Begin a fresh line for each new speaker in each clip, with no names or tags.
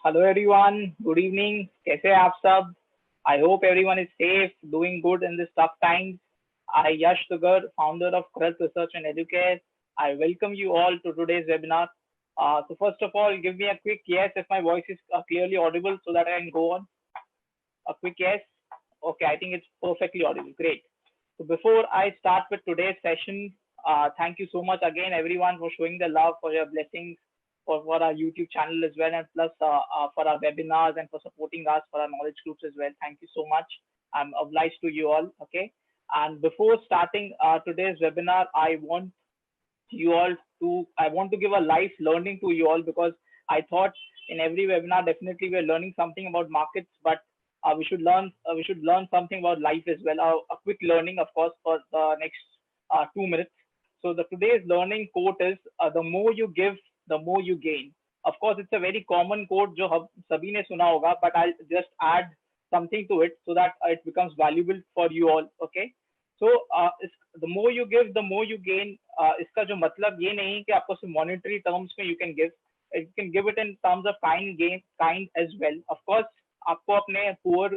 Hello everyone. Good evening. कैसे हैं आप सब? I hope everyone is safe, doing good in these tough times. I, Yash Tugar, founder of Krat Research and Educare. I welcome you all to today's webinar. So first of all, give me a quick yes if my voice is clearly audible so that I can go on. A quick yes. Okay, I think it's perfectly audible. Great. So before I start with today's session, thank you so much again, everyone, for showing the love, for your blessings, for our YouTube channel as well, and plus for our webinars and for supporting us for our knowledge groups as well. Thank you so much. I'm obliged to you all. Okay. And before starting today's webinar, I want to give a life learning to you all because I thought in every webinar definitely we're learning something about markets, but we should learn something about life as well. A quick learning, of course, for the next 2 minutes. So the today's learning quote is the more you give, the more you gain. Of course, it's a very common quote जो हम सभी ने सुना होगा, but I'll just add something to it so that it becomes valuable for you all. Okay. So the more you give, the more you gain. इसका जो मतलब ये नहीं कि आपको सिर्फ monetary terms में you can give. You can give it in terms of kind as well. Of course, आपको अपने poor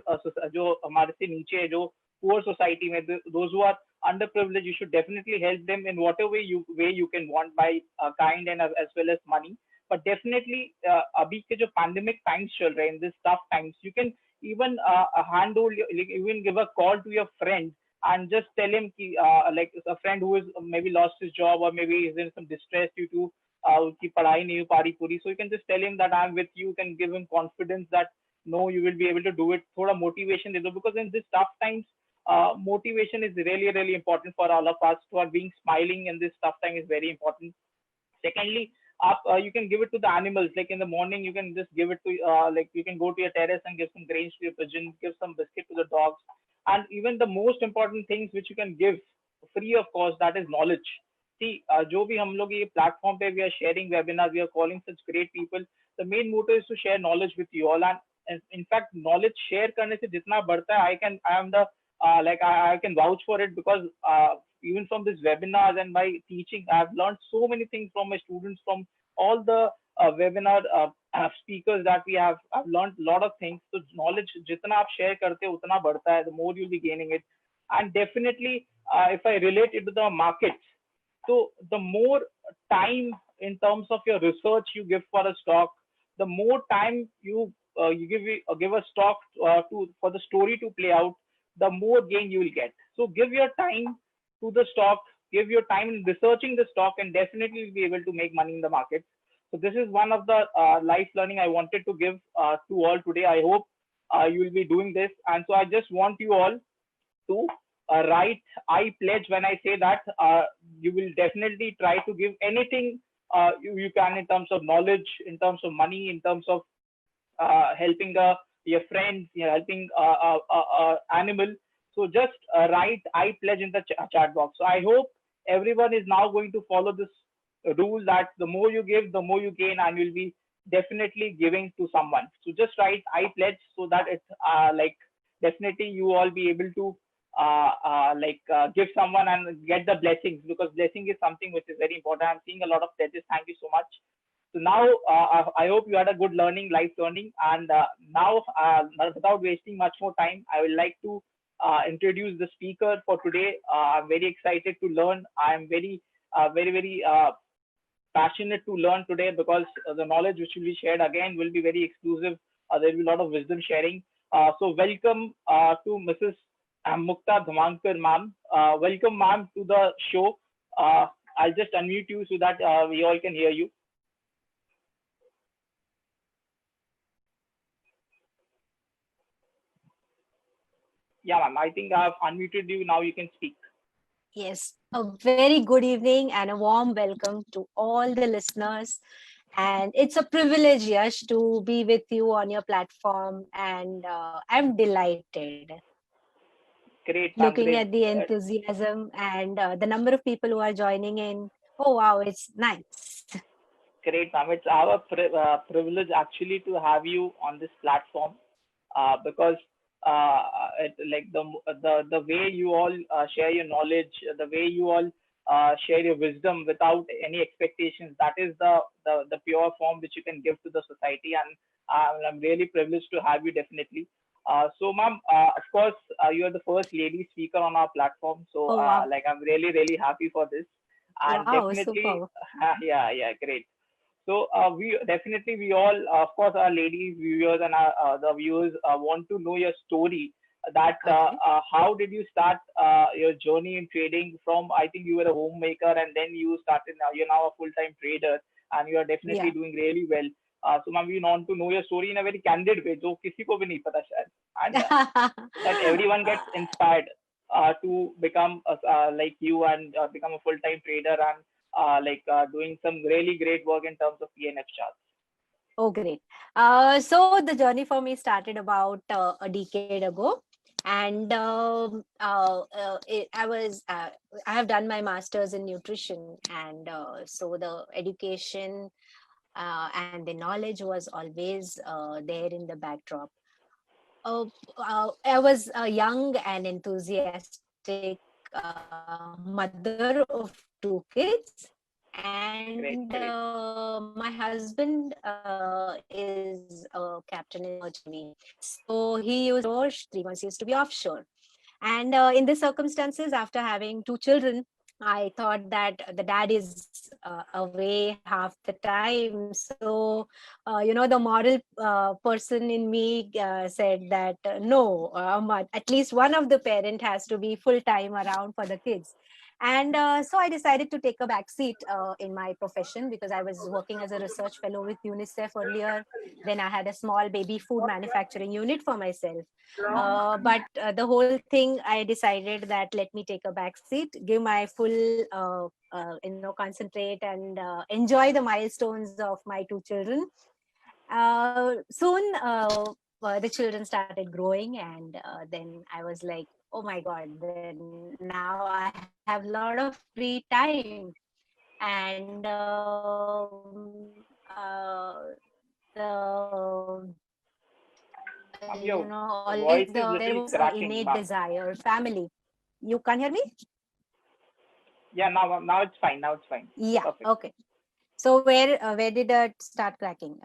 जो हमारे से नीचे है जो poor society में those who are underprivileged, you should definitely help them in whatever way you can want by kind and as well as money. But definitely अभी के जो pandemic times चल रहे हैं, in this tough times, you can even handle, even give a call to your friend and just tell him ki, like a friend who is maybe lost his job or maybe is in some distress due to उसकी पढ़ाई नहीं हो पा रही पूरी. So you can just tell him that I'm with you. You can give him confidence that no, you will be able to do it. थोड़ा motivation दे दो, because in this tough times, motivation is really important for all of us. To are being smiling in this tough time is very important. Secondly, you can give it to the animals. Like in the morning, you can just give it to like you can go to your terrace and give some grains to your pigeon, give some biscuit to the dogs, and even the most important things which you can give free of cost, that is knowledge. See, जो भी हम लोग ये platform पे we are sharing webinars, we are calling such great people. The main motto is to share knowledge with you all, and in fact, knowledge share करने से जितना बढ़ता है, I am the like I can vouch for it because even from this webinars and by teaching, I've learned so many things from my students, from all the webinar speakers that we have. I've learned a lot of things. So knowledge जितना आप share करते हो उतना बढ़ता है, the more you'll be gaining it. And definitely, if I relate it to the markets, so the more time in terms of your research you give for a stock, the more time you give a stock to for the story to play out, the more gain you will get. So give your time to the stock, give your time in researching the stock, and definitely you'll be able to make money in the market. So this is one of the life learning I wanted to give to all today. I hope you will be doing this, and so I just want you all to write I pledge when I say that you will definitely try to give anything you can in terms of knowledge, in terms of money, in terms of helping your friends, helping animal. So just write I pledge in the chat box. So I hope everyone is now going to follow this rule that the more you give, the more you gain, and you'll be definitely giving to someone. So just write I pledge so that it's like definitely you all be able to give someone and get the blessings, because blessing is something which is very important. I'm seeing a lot of pledges. Thank you so much. So now I hope you had a good learning, life learning. And now, without wasting much more time, I would like to introduce the speaker for today. I'm very excited to learn. I'm very passionate to learn today because the knowledge which will be shared again will be very exclusive. There will be a lot of wisdom sharing. So welcome to Mrs. Mukta Dhamankar, ma'am. Welcome, ma'am, to the show. I'll just unmute you so that we all can hear you. Yeah, ma'am. I think I've unmuted you. Now you can speak.
Yes, a very good evening and a warm welcome to all the listeners. And it's a privilege, Yash, to be with you on your platform. And I'm delighted
Great, ma'am.
looking
Great.
at the enthusiasm and the number of people who are joining in. Oh, wow, it's nice.
Great, ma'am. It's our privilege actually to have you on this platform because like the way you all share your knowledge, the way you all share your wisdom without any expectations. That is the pure form which you can give to the society, and I'm really privileged to have you definitely. So, ma'am, of course, you are the first lady speaker on our platform. So,
Oh, wow.
like, I'm really, really happy for this. And
Wow,
definitely,
super.
yeah, yeah, great. So, we definitely, we all, of course, our ladies, viewers, and the viewers want to know your story. That
Okay.
how did you start your journey in trading from? I think you were a homemaker, and then you started. Now you're now a full-time trader, and you are definitely
Yeah.
doing really well. So, ma'am, we want to know your story in a very candid way, जो किसी को भी नहीं पता शायद, and that everyone gets inspired to become like you and become a full-time trader and doing some really great work in terms of PNF charts.
Oh, great. So the journey for me started about a decade ago. And I have done my master's in nutrition. And so the education and the knowledge was always there in the backdrop. I was a young and enthusiastic mother of two kids, and
Great, great.
my husband is a captain in the merchant navy. So he used to be offshore 3 months, he used to be offshore. And in these circumstances, after having two children, I thought that the dad is away half the time. So, the moral person in me said that no, at least one of the parent has to be full time around for the kids. And so I decided to take a back seat in my profession because I was working as a research fellow with UNICEF earlier. Then I had a small baby food manufacturing unit for myself. But the whole thing, I decided that let me take a back seat, give my full, concentrate and enjoy the milestones of my two children. Soon, the children started growing, and then I was like, oh my God, then now I have a lot of free time. And
Your
always
voice is
there
little
was a
cracking,
innate
ma'am.
desire, family. You can't hear me?
Yeah, now it's fine. Now it's fine.
Yeah.
Perfect.
Okay. So where did it start cracking?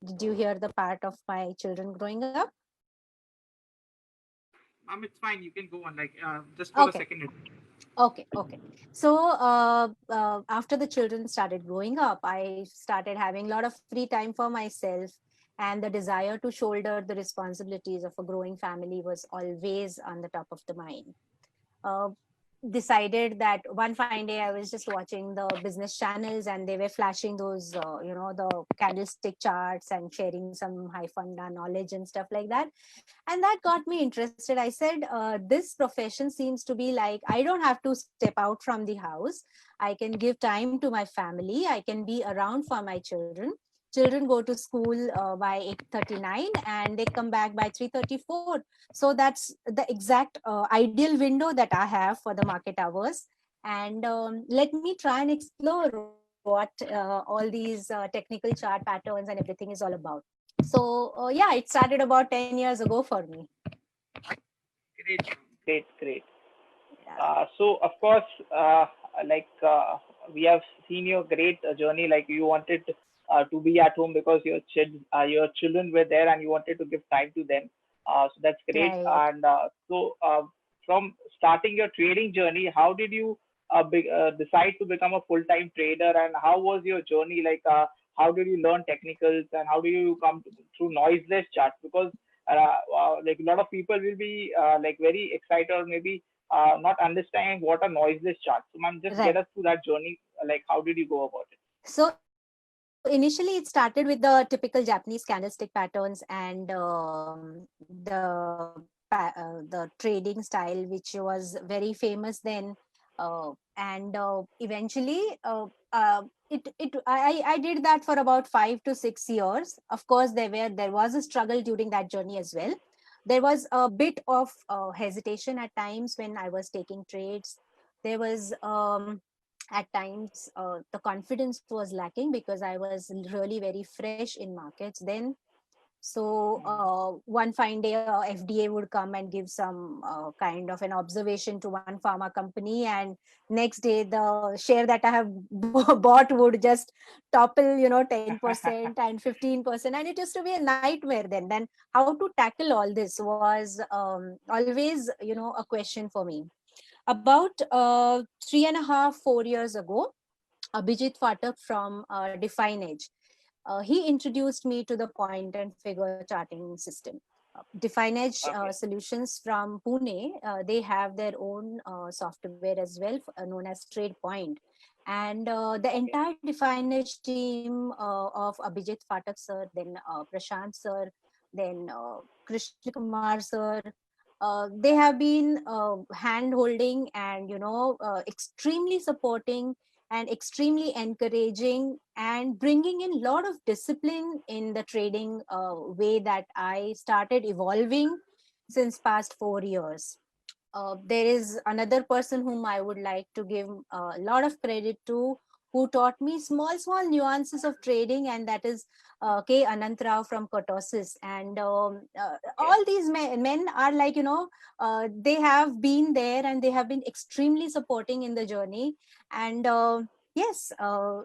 Did you hear the part of my children growing up?
It's fine. You can go on. Just for a
Okay.
second.
Okay. So after the children started growing up, I started having a lot of free time for myself, and the desire to shoulder the responsibilities of a growing family was always on the top of the mind. uh, Decided that one fine day I was just watching the business channels and they were flashing those, the candlestick charts and sharing some high funda knowledge and stuff like that. And that got me interested. I said, this profession seems to be like I don't have to step out from the house. I can give time to my family. I can be around for my children. Children go to school by 8:39 and they come back by 3:34. So that's the exact ideal window that I have for the market hours. And let me try and explore what all these technical chart patterns and everything is all about. So yeah, it started about 10 years ago for me.
Great, great, great.
Yeah.
So of course, like we have seen your great journey. Like you wanted to be at home because your children were there, and you wanted to give time to them. So that's great.
Right.
And from starting your trading journey, how did you decide to become a full-time trader, and how was your journey? How did you learn technicals, and how do you come through noiseless charts? Because like a lot of people will be like very excited, or maybe not understanding what a noiseless chart. So, ma'am, just get
Right.
us through that journey. Like, how did you go about it?
So initially, it started with the typical Japanese candlestick patterns and the trading style, which was very famous then. And eventually, I did that for about 5 to 6 years. Of course, there was a struggle during that journey as well. There was a bit of hesitation at times when I was taking trades. There was at times the confidence was lacking because I was really very fresh in markets then. So one fine day, FDA would come and give some kind of an observation to one pharma company, and next day the share that I have bought would just topple, 10% and 15%, and it used to be a nightmare. Then how to tackle all this was always, a question for me. About 3.5, 4 years ago, Abhijit Phatak from Define Edge, he introduced me to the point and figure charting system. Define Edge
Okay.
Solutions from Pune, they have their own software as well, known as Trade Point. And the
Okay.
entire Define Edge team of Abhijit Phatak sir, then Prashant sir, then Krishna Kumar sir, they have been hand holding and, extremely supporting and extremely encouraging and bringing in a lot of discipline in the trading way that I started evolving since past 4 years. There is another person whom I would like to give a lot of credit to, who taught me small nuances of trading, and that is K. Anantrao from Kurtosis. And
Okay.
all these men are like, they have been there and they have been extremely supporting in the journey. And yes,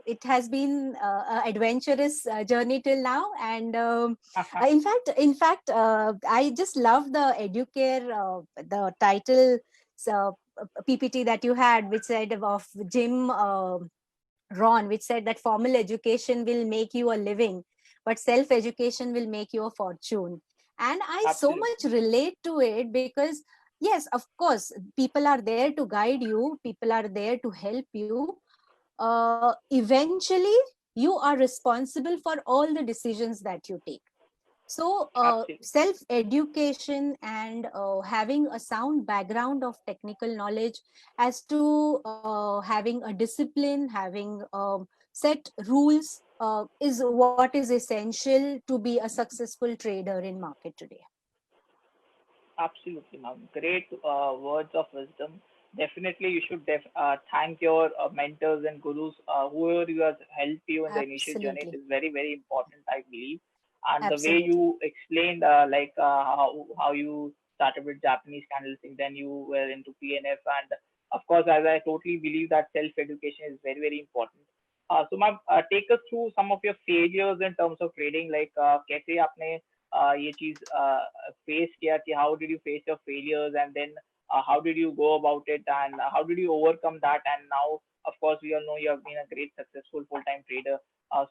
it has been an adventurous journey till now. And in fact, I just love the Educare, the title, so PPT that you had, which said of Jim Ron, which said that formal education will make you a living, but self education will make you a fortune. And I so much
Absolutely.
relate to it because, yes, of course, people are there to guide you, people are there to help you. Eventually, you are responsible for all the decisions that you take. So,
Absolutely.
self education and having a sound background of technical knowledge as to having a discipline, having set rules is what is essential to be a successful trader in market today.
Absolutely, ma'am. Great words of wisdom. Definitely, you should thank your mentors and gurus, whoever you have helped you in the initial journey. It
Absolutely.
is very, very important, I believe. And the way
Absolutely.
you explained, how you started with Japanese candlestick, then you were into PNF, and of course, as I totally believe that self education is very, very important. So, ma'am, take us through some of your failures in terms of trading. Like, कैसे आपने ये चीज face किया कि how did you face your failures, and then how did you go about it, and how did you overcome that, and now of course we all know you have been a great successful full-time trader.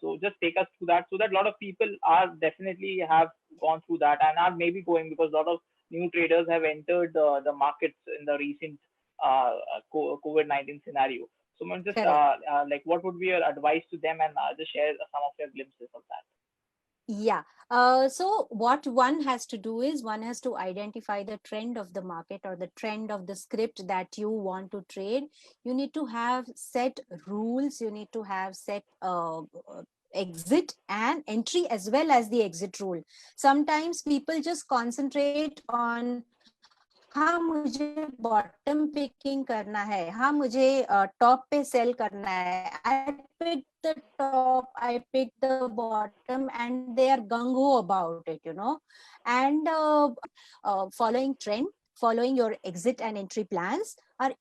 So just take us through that, so that a lot of people are definitely have gone through that and are maybe going, because a lot of new traders have entered the markets in the recent COVID-19 scenario. So man, just
Correct.
like what would be your advice to them, and just share some of your glimpses of that.
Yeah. So what one has to do is one has to identify the trend of the market or the trend of the script that you want to trade. You need to have set rules. You need to have set exit and entry as well as the exit rule. Sometimes people just concentrate on हाँ मुझे bottom picking करना है, हाँ मुझे top पे cell करना है. I picked the top, I picked the bottom, and they are gung ho about it, and following trend, following your exit and entry plans are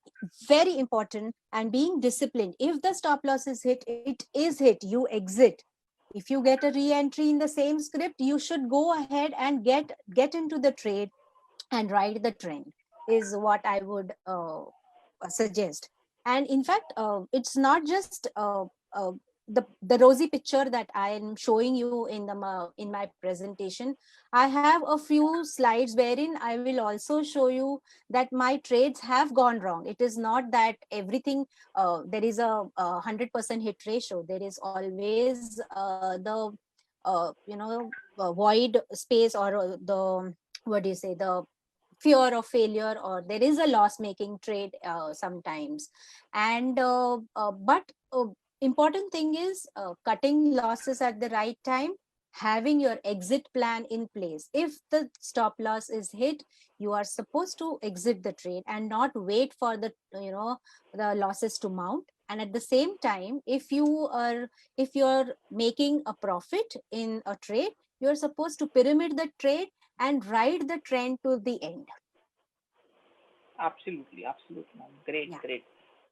very important, and being disciplined. If the stop loss is hit, it is hit, you exit. If you get a re-entry in the same script, you should go ahead and get into the trade and ride the trend, is what I would suggest. And in fact, it's not just the rosy picture that I am showing you in my presentation. I have a few slides wherein I will also show you that my trades have gone wrong. It is not that everything there is a 100% hit ratio. There is always the void space, or the, what do you say, the fear of failure, or there is a loss making trade sometimes. And but important thing is cutting losses at the right time, having your exit plan in place. If the stop loss is hit, you are supposed to exit the trade and not wait for the losses to mount. And at the same time, if you're making a profit in a trade, You're supposed to pyramid the trade and ride the trend to the end.
Absolutely, absolutely, ma'am. Great,
Yeah,
great.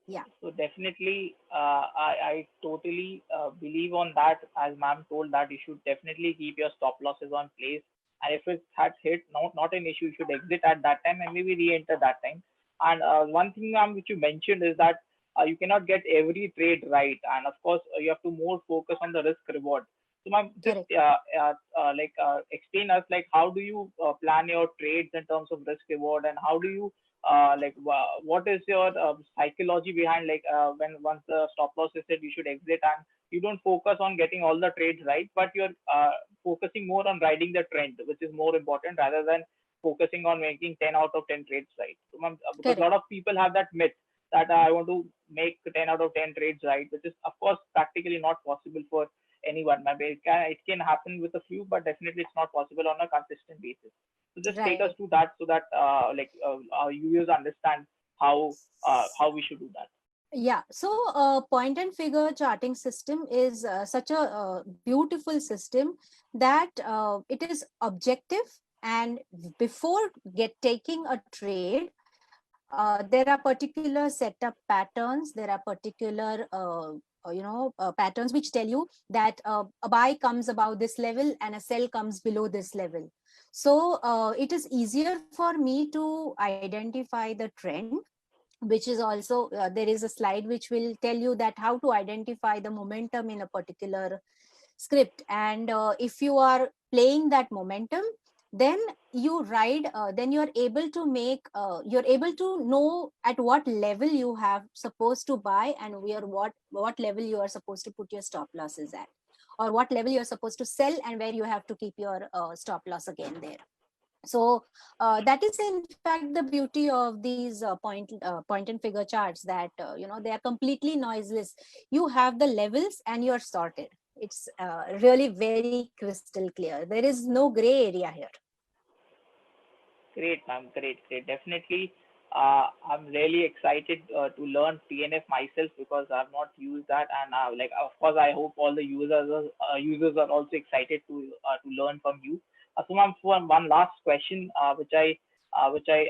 yeah,
So definitely, I totally believe on that. As ma'am told that you should definitely keep your stop losses on place, and if it has hit, not an issue, you should exit at that time and maybe re-enter that time. And one thing, ma'am, which you mentioned is that you cannot get every trade right, and of course, you have to more focus on the risk reward. So, ma'am, just
correct.
explain us like how do you plan your trades in terms of risk reward, and how do you what is your psychology behind when once the stop loss is set, you should exit, and you don't focus on getting all the trades right, but you're focusing more on riding the trend, which is more important rather than focusing on making 10 out of 10 trades right. So, because a
Correct.
lot of people have that myth that I want to make 10 out of 10 trades right, which is of course practically not possible for anyone. Maybe it can happen with a few, but definitely it's not possible on a consistent basis. So just take us
Right.
to that so that our users understand how we should do that.
Yeah, so point and figure charting system is such a beautiful system that it is objective, and before get taking a trade, there are particular setup patterns. There are particular patterns which tell you that a buy comes above this level and a sell comes below this level. So it is easier for me to identify the trend, which is also there is a slide which will tell you that how to identify the momentum in a particular script. And if you are playing that momentum, then you ride then you're able to make you're able to know at what level you have supposed to buy, and where what level you are supposed to put your stop losses at, or what level you're supposed to sell, and where you have to keep your stop loss again there. So that is in fact the beauty of these point and figure charts, that they are completely noiseless. You have the levels and you're sorted. It's really very crystal clear. There is no gray area here.
Great, ma'am. Great, great. Definitely, I'm really excited to learn TNF myself because I've not used that, and of course, I hope all the users are also excited to learn from you. So, ma'am, for one last question, which I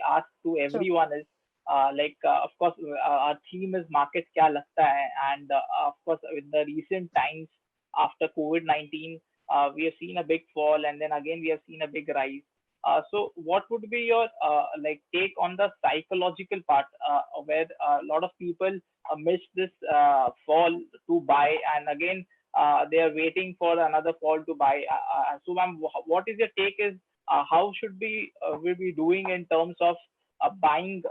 ask to
Sure.
everyone is, of course, our theme is market kya lagta hai, and of course, in the recent times after COVID-19, we have seen a big fall, and then again we have seen a big rise. So, what would be your take on the psychological part, where a lot of people miss this fall to buy, and again they are waiting for another fall to buy. So, ma'am, what is your take? Is how should we be doing in terms of buying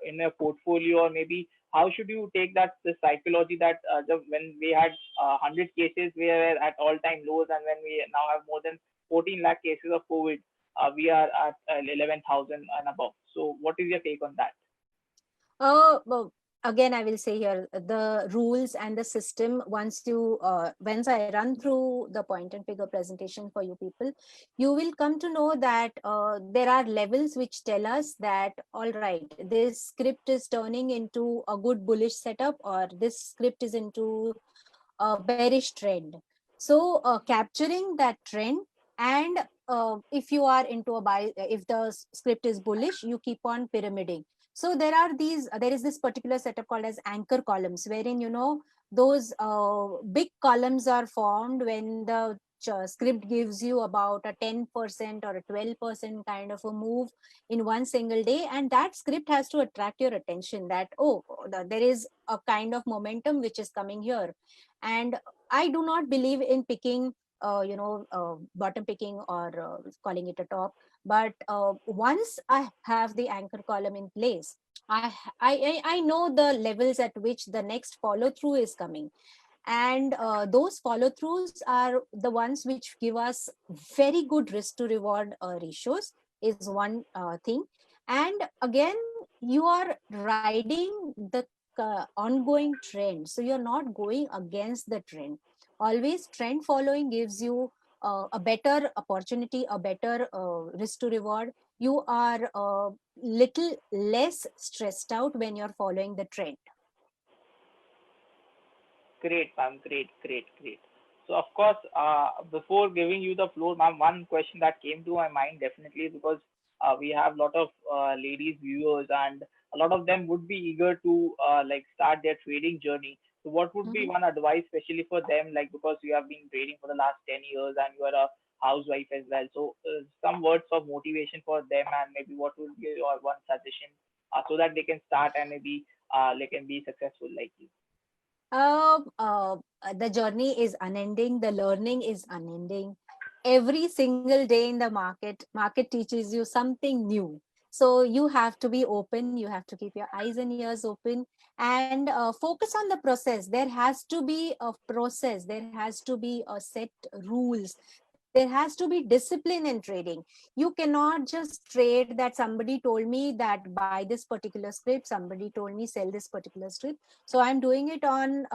in a portfolio, or maybe how should you take that the psychology that when we had 100 cases, we were at all-time lows, and when we now have more than 14 lakh cases of COVID, we are at 11,000 and above. So, what is your take on that?
Well, again, I will say here the rules and the system. Once I run through the point and figure presentation for you people, you will come to know that there are levels which tell us that all right, this script is turning into a good bullish setup, or this script is into a bearish trend. So, capturing that trend, and if you are into a buy, if the script is bullish, you keep on pyramiding. So there is this particular setup called as anchor columns, wherein those big columns are formed when the script gives you about a 10% or a 12% kind of a move in one single day, and that script has to attract your attention that, oh, there is a kind of momentum which is coming here. And I do not believe in picking bottom picking, or calling it a top. But once I have the anchor column in place, I know the levels at which the next follow through is coming, and those follow throughs are the ones which give us very good risk to reward ratios, is one thing. And again, you are riding the ongoing trend, so you're not going against the trend. Always trend following gives you a better opportunity, a better risk to reward. You are little less stressed out when you're following the trend.
Great, ma'am. Great, great, great. So of course, before giving you the floor, ma'am, one question that came to my mind definitely, because we have a lot of ladies viewers, and a lot of them would be eager to like start their trading journey. So what would be
Mhm.
one advice, especially for them, like because you have been trading for the last 10 years and you are a housewife as well. So some words of motivation for them, and maybe what would be your one suggestion so that they can start and maybe they can be successful like you.
Um, uh, the journey is unending. The learning is unending. Every single day in the market teaches you something new. So you have to be open. You have to keep your eyes and ears open, and focus on the process. There has to be a process. There has to be a set rules. There has to be discipline in trading. You cannot just trade that somebody told me that buy this particular script. Somebody told me sell this particular script, so I'm doing it on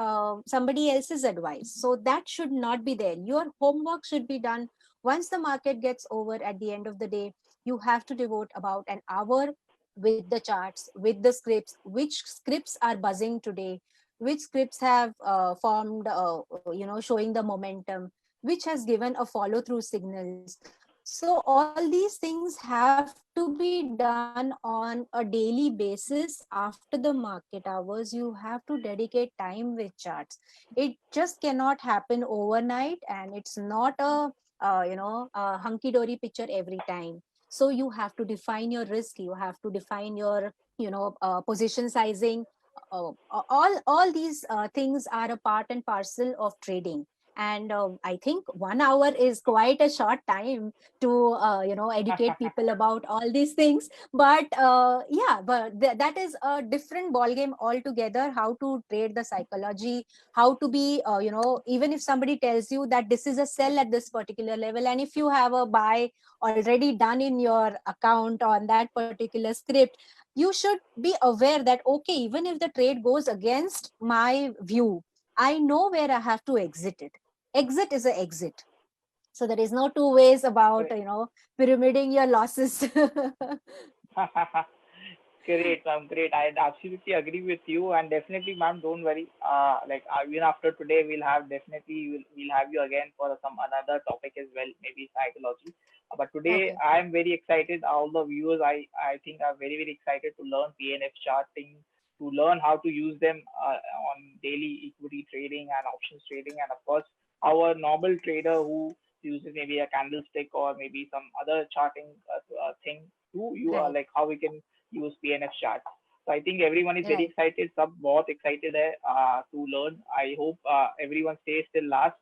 somebody else's advice. So that should not be there. Your homework should be done. Once the market gets over, at the end of the day, you have to devote about an hour with the charts, with the scripts, which scripts are buzzing today, which scripts have formed showing the momentum, which has given a follow through signals. So all these things have to be done on a daily basis. After the market hours, you have to dedicate time with charts. It just cannot happen overnight, and it's not a hunky dory picture every time. So you have to define your risk, you have to define your position sizing. All these things are a part and parcel of trading. And I think 1 hour is quite a short time to educate people about all these things. But yeah, but that is a different ball game altogether. How to trade the psychology, how to be even if somebody tells you that this is a sell at this particular level, and if you have a buy already done in your account on that particular script, you should be aware that okay, even if the trade goes against my view, I know where I have to exit it. Exit is a exit. So there is no two ways about
Correct.
pyramiding your losses.
Great, ma'am. Great. I absolutely agree with you, and definitely, ma'am, don't worry. Like even after today, we'll have you again for some another topic as well, maybe psychology. But today,
Okay.
I'm very excited. All the viewers, I think, are very very excited to learn PNF charting, to learn how to use them on daily equity trading and options trading, and of course, our normal trader who uses maybe a candlestick or maybe some other charting thing to you,
Right.
like how we can use PNF chart. So I think everyone is very
Right.
excited. सब बहुत excited है to learn. I hope everyone stays till last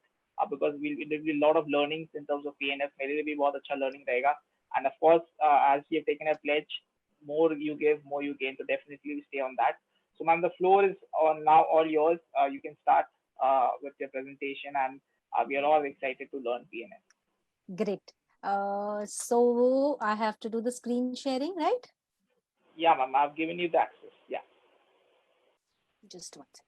because there will be a lot of learnings in terms of PNF. मेरे लिए भी बहुत अच्छा learning रहेगा. And of course, as we have taken a pledge, more you give, more you gain. So definitely we stay on that. So ma'am, the floor is on now all yours. You can start with your presentation, and we are all excited to learn PNF.
Great. So I have to do the screen sharing, right?
Yeah, ma'am, I've given you the access. Yeah.
Just one second.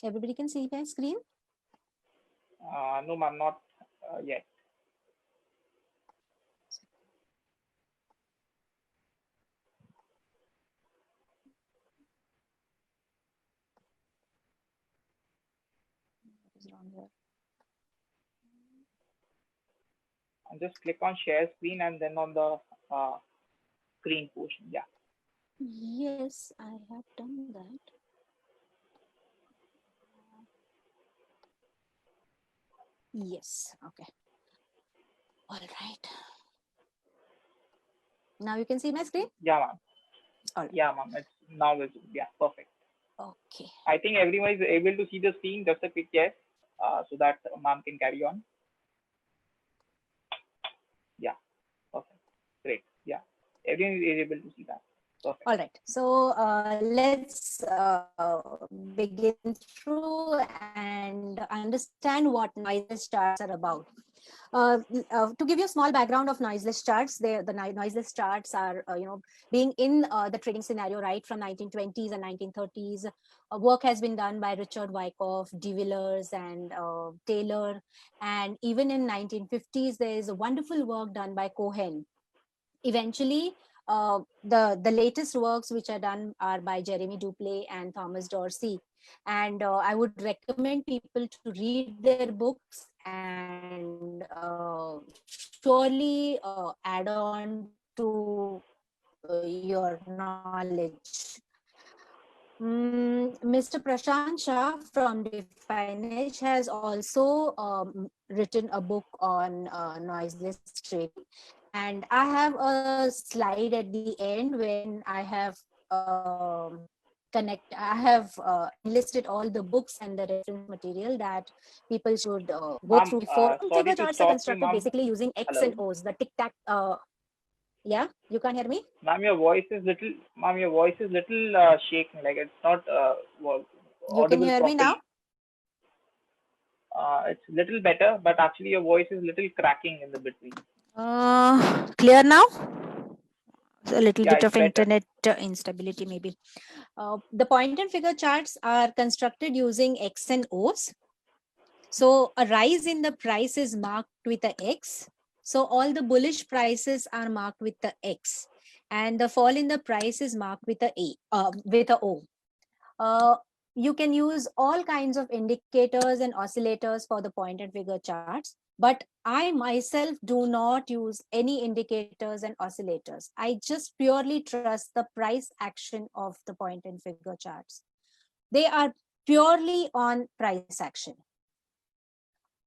Everybody can see my screen.
No, ma'am, not yet.
What is wrong here?
And just click on share screen and then on the uh, screen portion. Yeah.
Yes, I have done that. Yes. Okay. All right. Now you can see my screen.
Yeah, ma'am.
All right.
Yeah, ma'am. It's now visible. Yeah, perfect.
Okay.
I think everyone is able to see the screen. Just a quick yes, so that ma'am can carry on. Yeah, perfect. Great. Yeah, everyone is able to see that. Perfect.
All right. So let's begin through and understand what noiseless charts are about. To give you a small background of noiseless charts, noiseless charts are, being in the trading scenario right from 1920s and 1930s. Work has been done by Richard Wyckoff, De Villers, and Taylor. And even in 1950s, there is a wonderful work done by Cohen. Eventually, The latest works which are done are by Jeremy Duplay and Thomas Dorsey, and I would recommend people to read their books and surely add on to your knowledge. Mr. Prashant Shah from Definage has also written a book on noiseless trading, and I have a slide at the end when I have enlisted all the books and the reference material that people should go through before.
Ma'am,
Figure charts are
sorry to
constructed
stop
basically
you,
using
ma'am.
X and O's, the
Hello,
tic tac. Yeah, you can't hear me?
ma'am, your voice is little shaking, like it's not
You can
audible
hear me now?
properly. It's little better, but actually your voice is little cracking in the between.
Clear now? A little
Yeah,
bit
it's
of
better.
internet instability maybe. The point and figure charts are constructed using X and O's. So a rise in the price is marked with a X. So all the bullish prices are marked with the X, and the fall in the price is marked with with a O. Uh, you can use all kinds of indicators and oscillators for the point and figure charts, but I myself do not use any indicators and oscillators. I just purely trust the price action of the point and figure charts. They are purely on price action.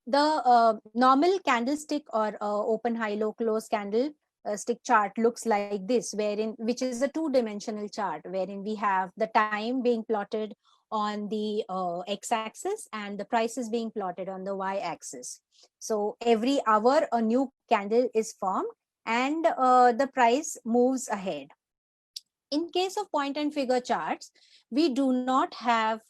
The normal candlestick or open high low close candle stick chart looks like this, wherein which is a two-dimensional chart, wherein we have the time being plotted on the x-axis and the prices being plotted on the y-axis. So every hour a new candle is formed, and the price moves ahead. In case of point and figure charts, we do not have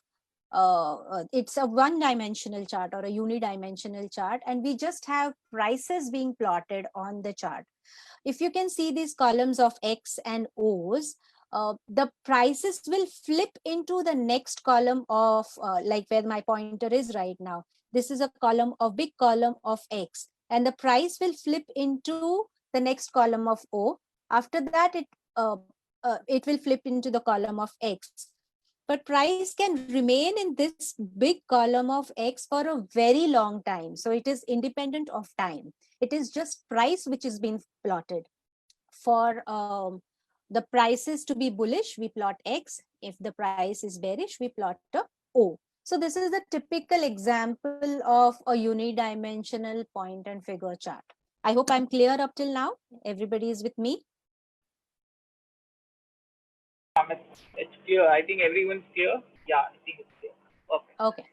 it's a one dimensional chart or a unidimensional chart, and we just have prices being plotted on the chart. If you can see these columns of X and O's, the prices will flip into the next column of like where my pointer is right now. This is a column of big column of X, and the price will flip into the next column of O. After that, it will flip into the column of X. But price can remain in this big column of X for a very long time. So it is independent of time. It is just price which is being plotted. For the prices to be bullish, we plot X. If the price is bearish, we plot a O. So this is the typical example of a unidimensional point and figure chart. I hope I'm clear up till now. Everybody is with me.
It's clear. I think everyone's clear. Yeah, I think it's clear. Okay.
Okay.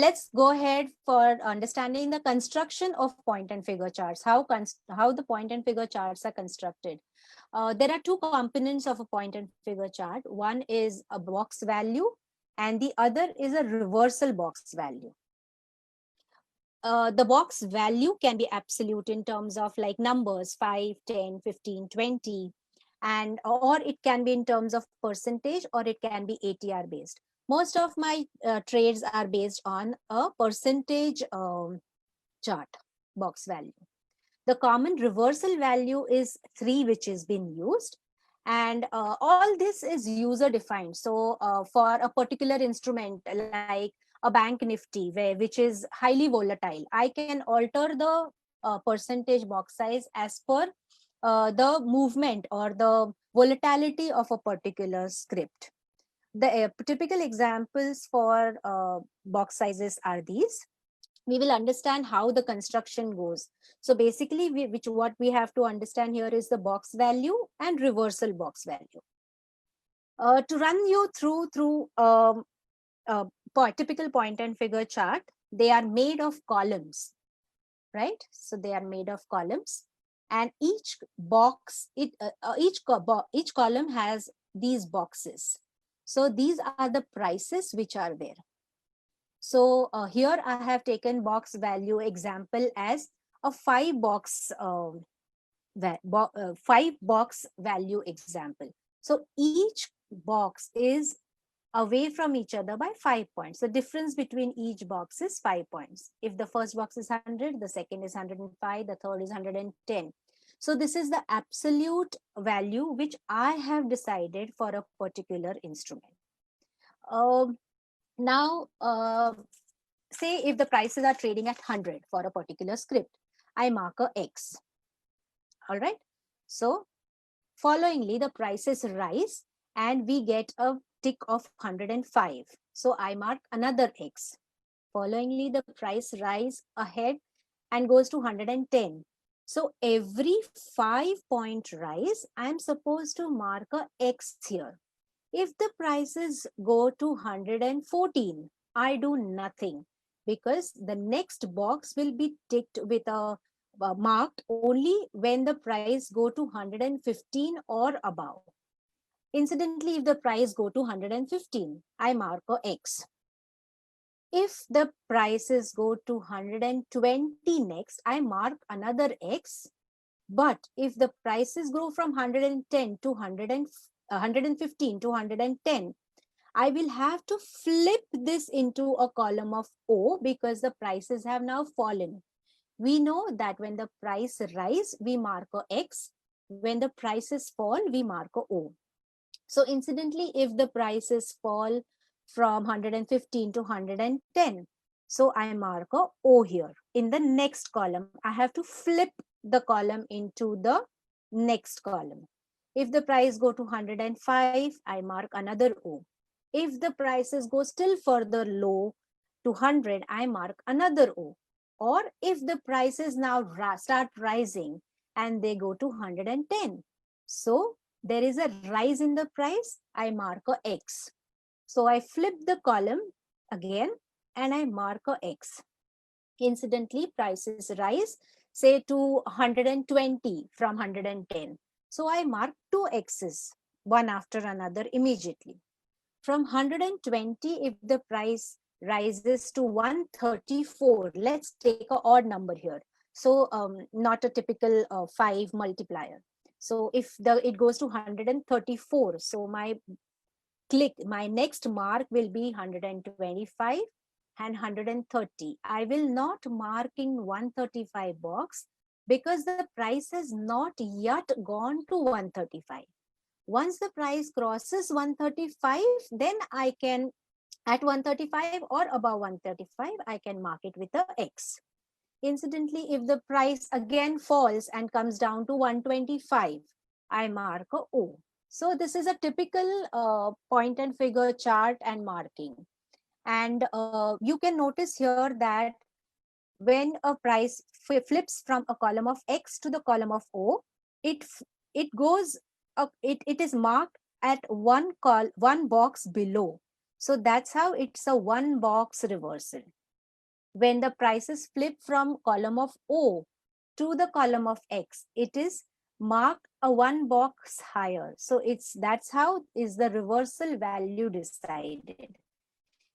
Let's go ahead for understanding the construction of point and figure charts, how the point and figure charts are constructed. There are two components of a point and figure chart. One is a box value and the other is a reversal box value. The box value can be absolute in terms of like numbers 5, 10, 15, 20, and or it can be in terms of percentage, or it can be ATR based. Most of my trades are based on a percentage chart box value. The common reversal value is 3, which is being used, and all this is user defined. So for a particular instrument like a bank nifty which is highly volatile, I can alter the percentage box size as per the movement or the volatility of a particular script. The typical examples for box sizes are these. We will understand how the construction goes. So basically, what we have to understand here is the box value and reversal box value. To run you through typical point and figure chart, they are made of columns, right? So they are made of columns, and each each column has these boxes. So these are the prices which are there. So here I have taken box value example as a 5 box value example. So each box is away from each other by 5 points. The difference between each box is 5 points. If the first box is 100, the second is 105, the third is 110. So this is the absolute value which I have decided for a particular instrument. Um, now, say if the prices are trading at 100 for a particular script, I mark a X. All right. So followingly, the prices rise and we get a tick of 105. So I mark another X. Followingly, the price rise ahead and goes to 110. So every 5-point rise, I'm supposed to mark a X here. If the prices go to 114, I do nothing because the next box will be ticked with a marked only when the price go to 115 or above. Incidentally, if the price go to 115, I mark a X. If the prices go to 120 next, I mark another X. But if the prices grow from 110 to 115 to 110, I will have to flip this into a column of O because the prices have now fallen. We know that when the price rise, we mark a X. When the prices fall, we mark a O. So incidentally, if the prices fall from 115 to 110, so I mark a O here. In the next column, I have to flip the column into the next column. If the price go to 105, I mark another O. If the prices go still further low to 100, I mark another O. Or if the prices now start rising and they go to 110, so there is a rise in the price, I mark a X. So I flip the column again and I mark a X. Incidentally, prices rise, say to 120 from 110. So I mark two X's, one after another immediately. From 120, if the price rises to 134, let's take an odd number here. So not a typical 5 multiplier. So if it goes to 134, so my next mark will be 125 and 130. I will not mark in 135 box because the price has not yet gone to 135. Once the price crosses 135, then I can, at 135 or above 135, I can mark it with a X. Incidentally, if the price again falls and comes down to 125, I mark a O. So this is a typical point and figure chart and marking. And you can notice here that when a price flips from a column of X to the column of O, it goes it is marked at one box below. So that's how it's a one box reversal. When the prices flip from column of O to the column of X, it is marked a one box higher. So that's how is the reversal value decided.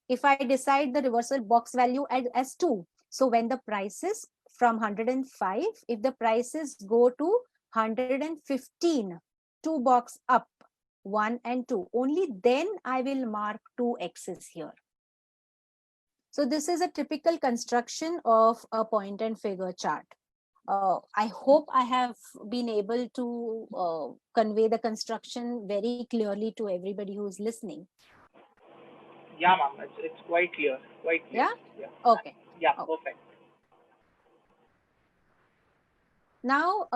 If I decide the reversal box value as 2, so when the prices from 105, if the prices go to 115, 2 box up, 1 and 2, only then I will mark 2 X's here. So this is a typical construction of a point and figure chart. I hope I have been able to convey the construction very clearly to everybody who's listening.
Yeah, ma'am. It's quite clear. Quite clear.
Yeah?
Yeah.
Okay.
Yeah.
Okay.
Perfect.
Now,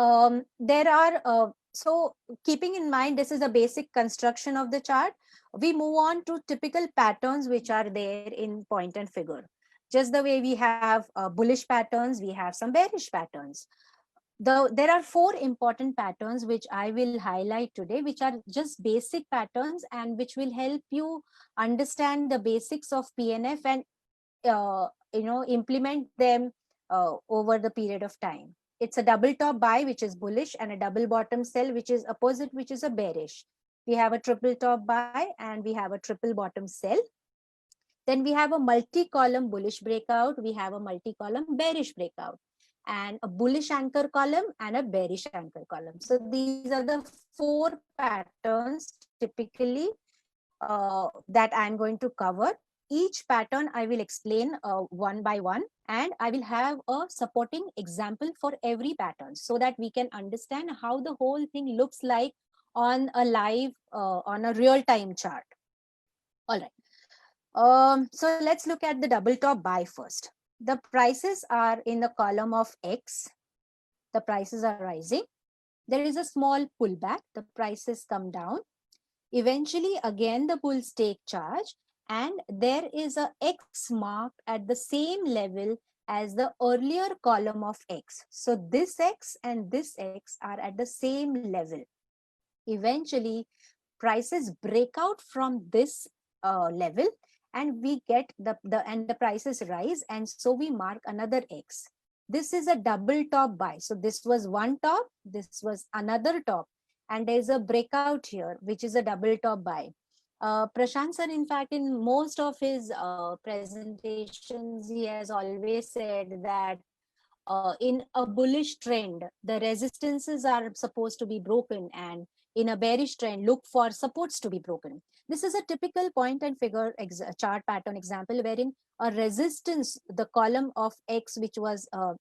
there are, so keeping in mind, this is a basic construction of the chart. We move on to typical patterns which are there in point and figure. Just the way we have bullish patterns, we have some bearish patterns. There are 4 important patterns which I will highlight today, which are just basic patterns and which will help you understand the basics of PNF and implement them over the period of time. It's a double top buy, which is bullish, and a double bottom sell, which is opposite, which is a bearish. We have a triple top buy and we have a triple bottom sell. Then we have a multi-column bullish breakout. We have a multi-column bearish breakout, and a bullish anchor column and a bearish anchor column. So these are the 4 patterns typically that I'm going to cover. each pattern I will explain one by one, and I will have a supporting example for every pattern so that we can understand how the whole thing looks like on a live, on a real-time chart. All right. So let's look at the double top buy first. The prices are in the column of X. The prices are rising. There is a small pullback. The prices come down. Eventually, again, the bulls take charge, and there is a X marked at the same level as the earlier column of X. So this X and this X are at the same level. Eventually, prices break out from this level, and we get the prices rise, and so we mark another X. This is a double top buy. So this was one top, this was another top, and there's a breakout here, which is a double top buy. Prashant sir, in fact, in most of his presentations, he has always said that in a bullish trend, the resistances are supposed to be broken, and in a bearish trend, look for supports to be broken. This is a typical point and figure chart pattern example wherein a resistance, the column of X, which was, a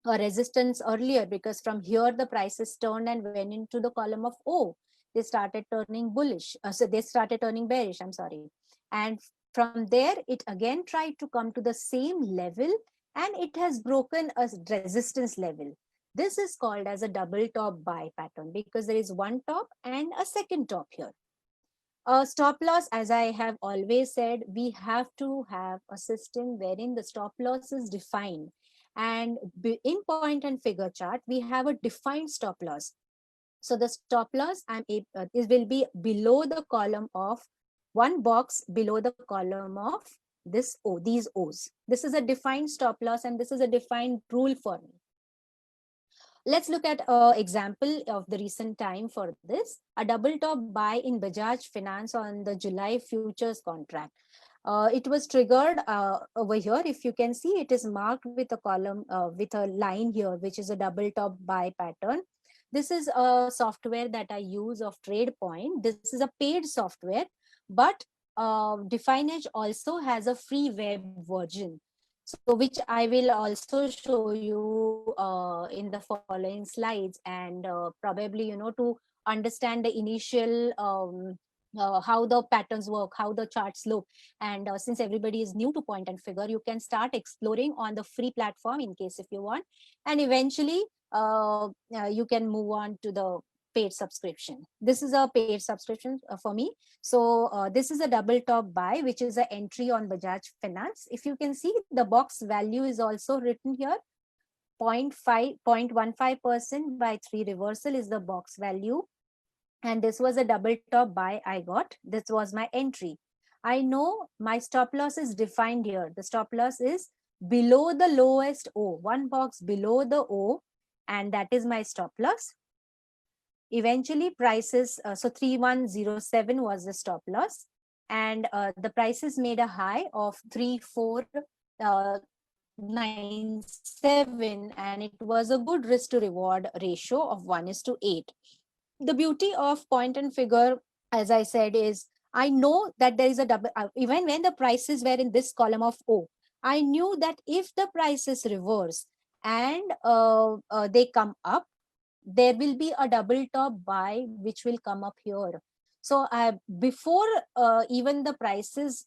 resistance earlier, because from here the prices turned and went into the column of O. They started turning bullish. So they started turning bearish, I'm sorry. And from there, it again tried to come to the same level, and it has broken a resistance level. This is called as a double top buy pattern because there is one top and a second top here. A stop loss, as I have always said, we have to have a system wherein the stop loss is defined. And in point and figure chart, we have a defined stop loss. So the stop loss it will be below the column of one box below the column of this O, these O's. This is a defined stop loss, and this is a defined rule for me. Let's look at an example of the recent time for this. A double top buy in Bajaj Finance on the July futures contract. It was triggered over here. If you can see, it is marked with a column, with a line here, which is a double top buy pattern. This is a software that I use of TradePoint. This is a paid software, but DefineEdge also has a free web version. So which I will also show you in the following slides, and probably, to understand the initial how the patterns work, how the charts look. And since everybody is new to point and figure, you can start exploring on the free platform in case if you want. And eventually you can move on to the paid subscription. This is a paid subscription for me. So this is a double top buy, which is an entry on Bajaj Finance. If you can see, the box value is also written here. 0.15% by 3 reversal is the box value. And this was a double top buy I got. This was my entry. I know my stop loss is defined here. The stop loss is below the lowest O, one box below the O, and that is my stop loss. Eventually prices, so 3107 was the stop loss, and the prices made a high of 3497, and it was a good risk to reward ratio of 1:8. The beauty of point and figure, as I said, is I know that there is a double, even when the prices were in this column of O, I knew that if the prices reverse and they come up, there will be a double top buy which will come up here. So before even the prices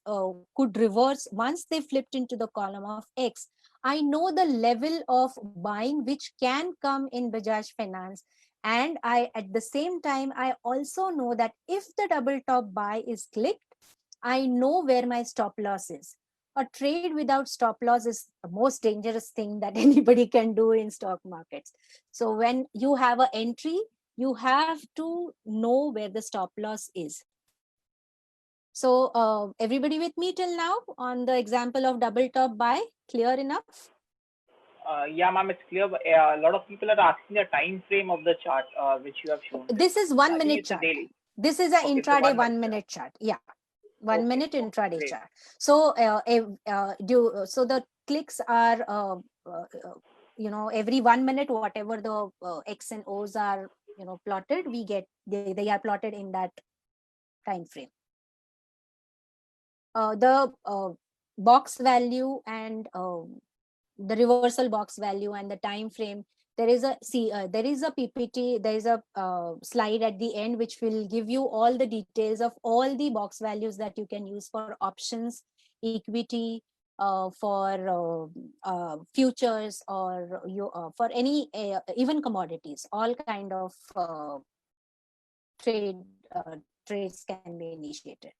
could reverse, once they flipped into the column of X, I know the level of buying which can come in Bajaj Finance. And I, at the same time, I also know that if the double top buy is clicked, I know where my stop loss is. A trade without stop loss is the most dangerous thing that anybody can do in stock markets. So when you have an entry, you have to know where the stop loss is. So everybody with me till now on the example of double top buy? Clear enough?
Yeah, ma'am, it's clear. But, a lot of people are asking the time frame of the chart, which you have shown.
This is 1 minute chart. This is an intraday so 1 minute chart. Yeah. 1 minute intraday
great.
chart. So so the clicks are every 1 minute, whatever the X and O's are plotted, we get they are plotted in that time frame. the box value and the reversal box value and the time frame. There is a there is a PPT, there is a slide at the end which will give you all the details of all the box values that you can use for options, equity, for futures, or you for any even commodities. All kind of trade trades can be initiated.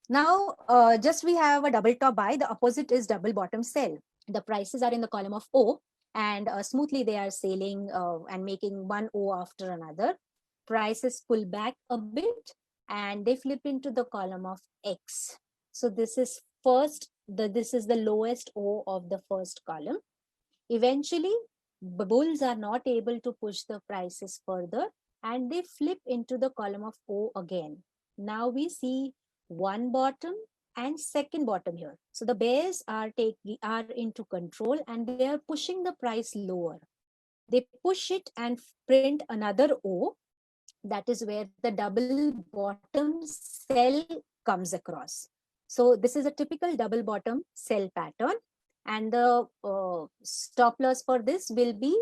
Now, just we have a double top buy. The opposite is double bottom sell. The prices are in the column of O, and smoothly they are sailing and making one O after another. Prices pull back a bit and they flip into the column of X. So this is this is the lowest O of the first column. Eventually, the bulls are not able to push the prices further and they flip into the column of O again. Now we see one bottom and second bottom here. So the bears are into control and they are pushing the price lower. They push it and print another O. That is where the double bottom sell comes across. So this is a typical double bottom sell pattern, and the stop loss for this will be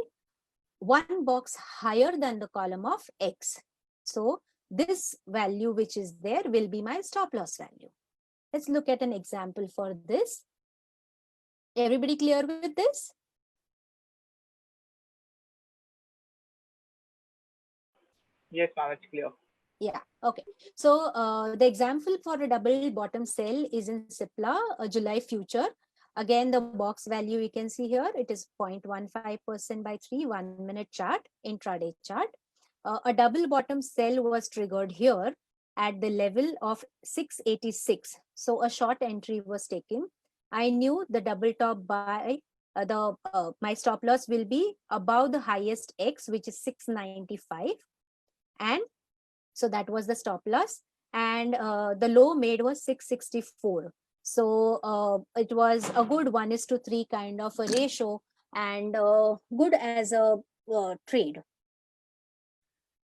one box higher than the column of X. So this value which is there will be my stop loss value. Let's look at an example for this. Everybody clear with this?
Yes, ma'am, it's clear.
Yeah, okay. So the example for a double bottom sell is in Cipla, a July future. Again, the box value you can see here, it is 0.15% by 3 1 minute chart, intraday chart. A double bottom sell was triggered here at the level of 686. So a short entry was taken. I knew the double top buy, my stop loss will be above the highest X, which is 695. And so that was the stop loss. And the low made was 664. So it was a good 1:3 kind of a ratio, and good as a trade.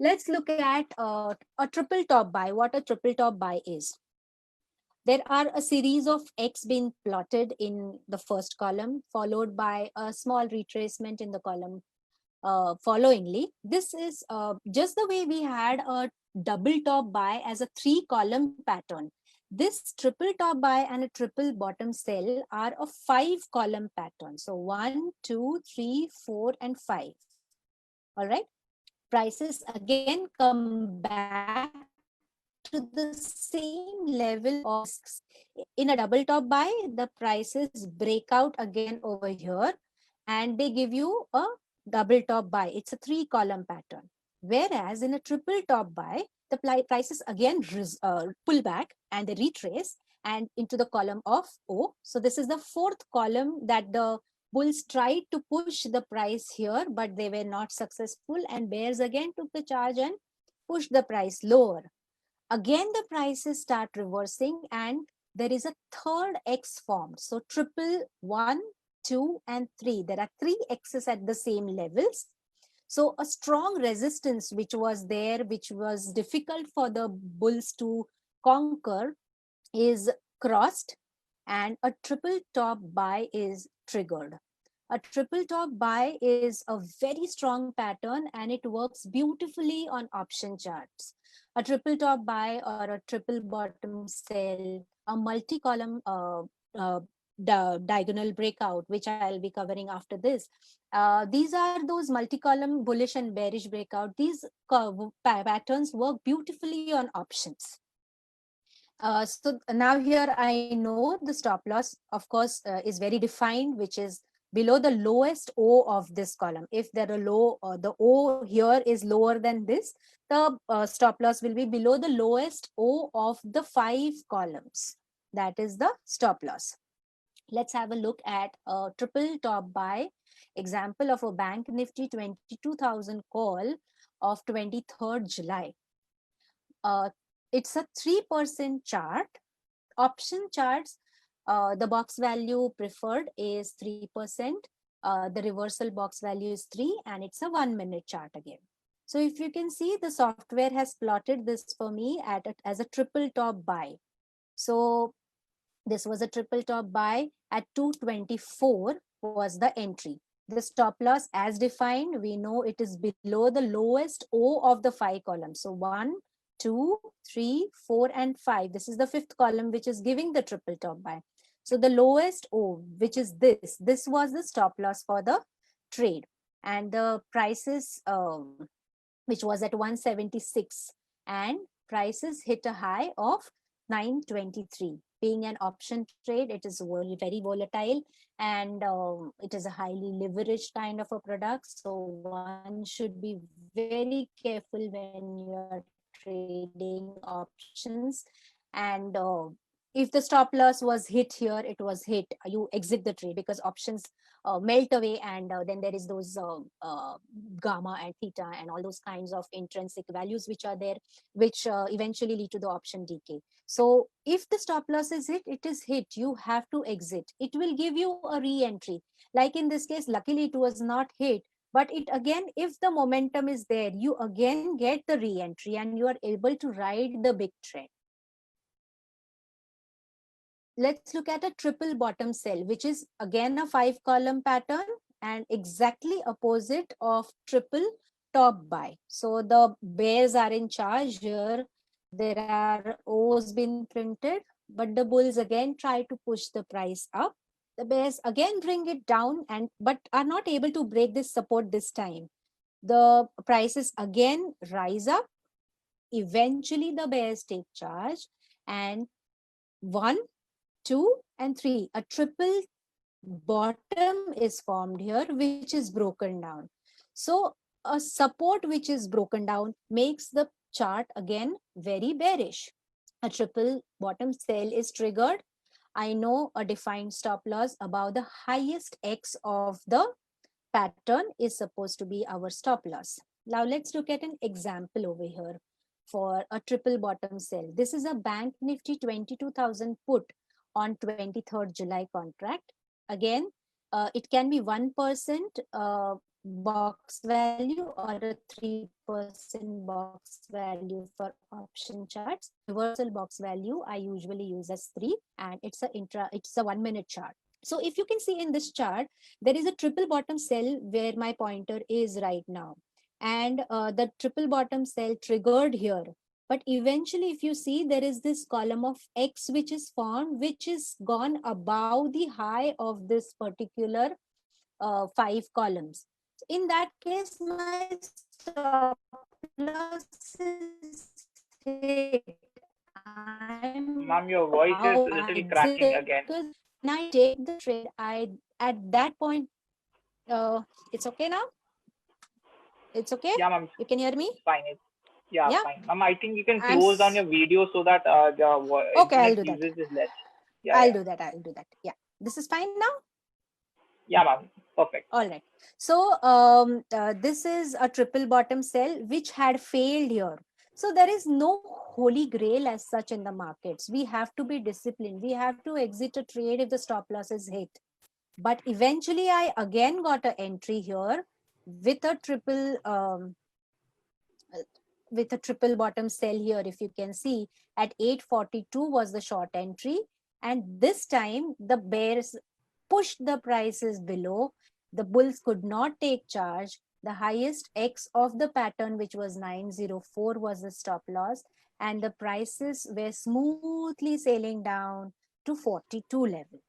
Let's look at a triple top buy. What a triple top buy is. There are a series of X being plotted in the first column, followed by a small retracement in the column followingly. This is just the way we had a double top buy as a 3-column pattern. This triple top buy and a triple bottom sell are a 5-column pattern. So 1, 2, 3, 4, and 5. All right. Prices again come back to the same level of in a double top buy. The prices break out again over here and they give you a double top buy. It's a 3-column pattern. Whereas in a triple top buy, the prices again pull back and they retrace and into the column of O. So this is the 4th column that the bulls tried to push the price here, but they were not successful, and bears again took the charge and pushed the price lower. Again, the prices start reversing and there is a third X formed. So triple, 1, 2, and 3. There are 3 X's at the same levels. So a strong resistance which was there, which was difficult for the bulls to conquer, is crossed and a triple top buy is triggered. A triple top buy is a very strong pattern and it works beautifully on option charts. A triple top buy or a triple bottom sell, a multi-column diagonal breakout, which I'll be covering after this. These are those multi-column bullish and bearish breakout. These patterns work beautifully on options. So now here I know the stop loss, of course, is very defined, which is below the lowest O of this column. If there are the O here is lower than this, the stop loss will be below the lowest O of the 5 columns. That is the stop loss. Let's have a look at a triple top buy example of a Bank Nifty 22,000 call of 23rd July. It's a 3% chart. Option charts, the box value preferred is 3%. The reversal box value is 3, and it's a 1-minute chart again. So if you can see, the software has plotted this for me as a triple top buy. So This was a triple top buy at 224 was the entry. The stop loss as defined, we know it is below the lowest O of the 5 columns. So 1, 2, 3, 4, and 5. This is the 5th column which is giving the triple top buy. So the lowest O, which is this was the stop loss for the trade. And the prices, which was at 176, and prices hit a high of 923. Being an option trade, it is very volatile, and it is a highly leveraged kind of a product. So one should be very careful when you are trading options. And if the stop loss was hit here, it was hit, you exit the trade, because options melt away, and then there is those gamma and theta and all those kinds of intrinsic values which are there, which eventually lead to the option decay. So if the stop loss is hit, it is hit, you have to exit. It will give you a re-entry. Like in this case, luckily it was not hit, but it again, if the momentum is there, you again get the re-entry and you are able to ride the big trend. Let's look at a triple bottom cell, which is again a 5 column pattern and exactly opposite of triple top buy. So the bears are in charge here. There are O's been printed, but the bulls again try to push the price up. The bears again bring it down, and but are not able to break this support this time. The prices again rise up. Eventually the bears take charge, and 1, 2, and 3, a triple bottom is formed here, which is broken down. So a support which is broken down makes the chart again very bearish. A triple bottom sell is triggered. I know a defined stop loss above the highest X of the pattern is supposed to be our stop loss. Now let's look at an example over here for a triple bottom sell. This is a Bank Nifty 22,000 put on 23rd July contract. Again, it can be 1% box value or a 3% box value for option charts. Universal box value I usually use as 3, and it's a 1-minute chart. So if you can see in this chart, there is a triple bottom cell where my pointer is right now. And the triple bottom cell triggered here. But eventually, if you see, there is this column of X which is formed, which is gone above the high of this particular 5 columns. In that case, my stop loss is hit.
Ma'am, your voice is a little cracking again.
Because when I take the trade, I at that point, it's okay now. It's okay.
Yeah, ma'am.
You can hear me.
Fine. Yeah,
Yeah.
fine. Ma'am, I think you can close down your video so that the
Okay, I'll
internet
do that.
usage is less. Yeah,
I'll
yeah.
do that. I'll do that. Yeah. This is fine now.
Yeah, ma'am. Perfect.
All right. So this is a triple bottom cell which had failed here. So there is no holy grail as such in the markets. We have to be disciplined. We have to exit a trade if the stop loss is hit. But eventually I again got an entry here with a triple bottom cell here. If you can see, at 842 was the short entry, and this time the bears pushed the prices below. The bulls could not take charge. The highest X of the pattern, which was 904, was the stop loss, and the prices were smoothly sailing down to 42 level.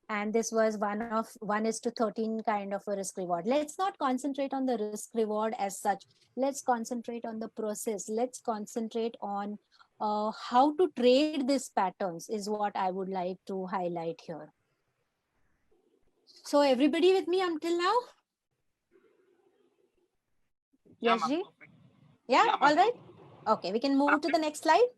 And this was 1:13 kind of a risk reward. Let's not concentrate on the risk reward as such. Let's concentrate on the process. Let's concentrate on how to trade these patterns is what I would like to highlight here. So everybody with me until now?
Yeah,
Yes,
ma'am.
Ji?
Perfect.
Yeah,
Yeah,
all
ma'am.
right. Okay, we can move to the next slide.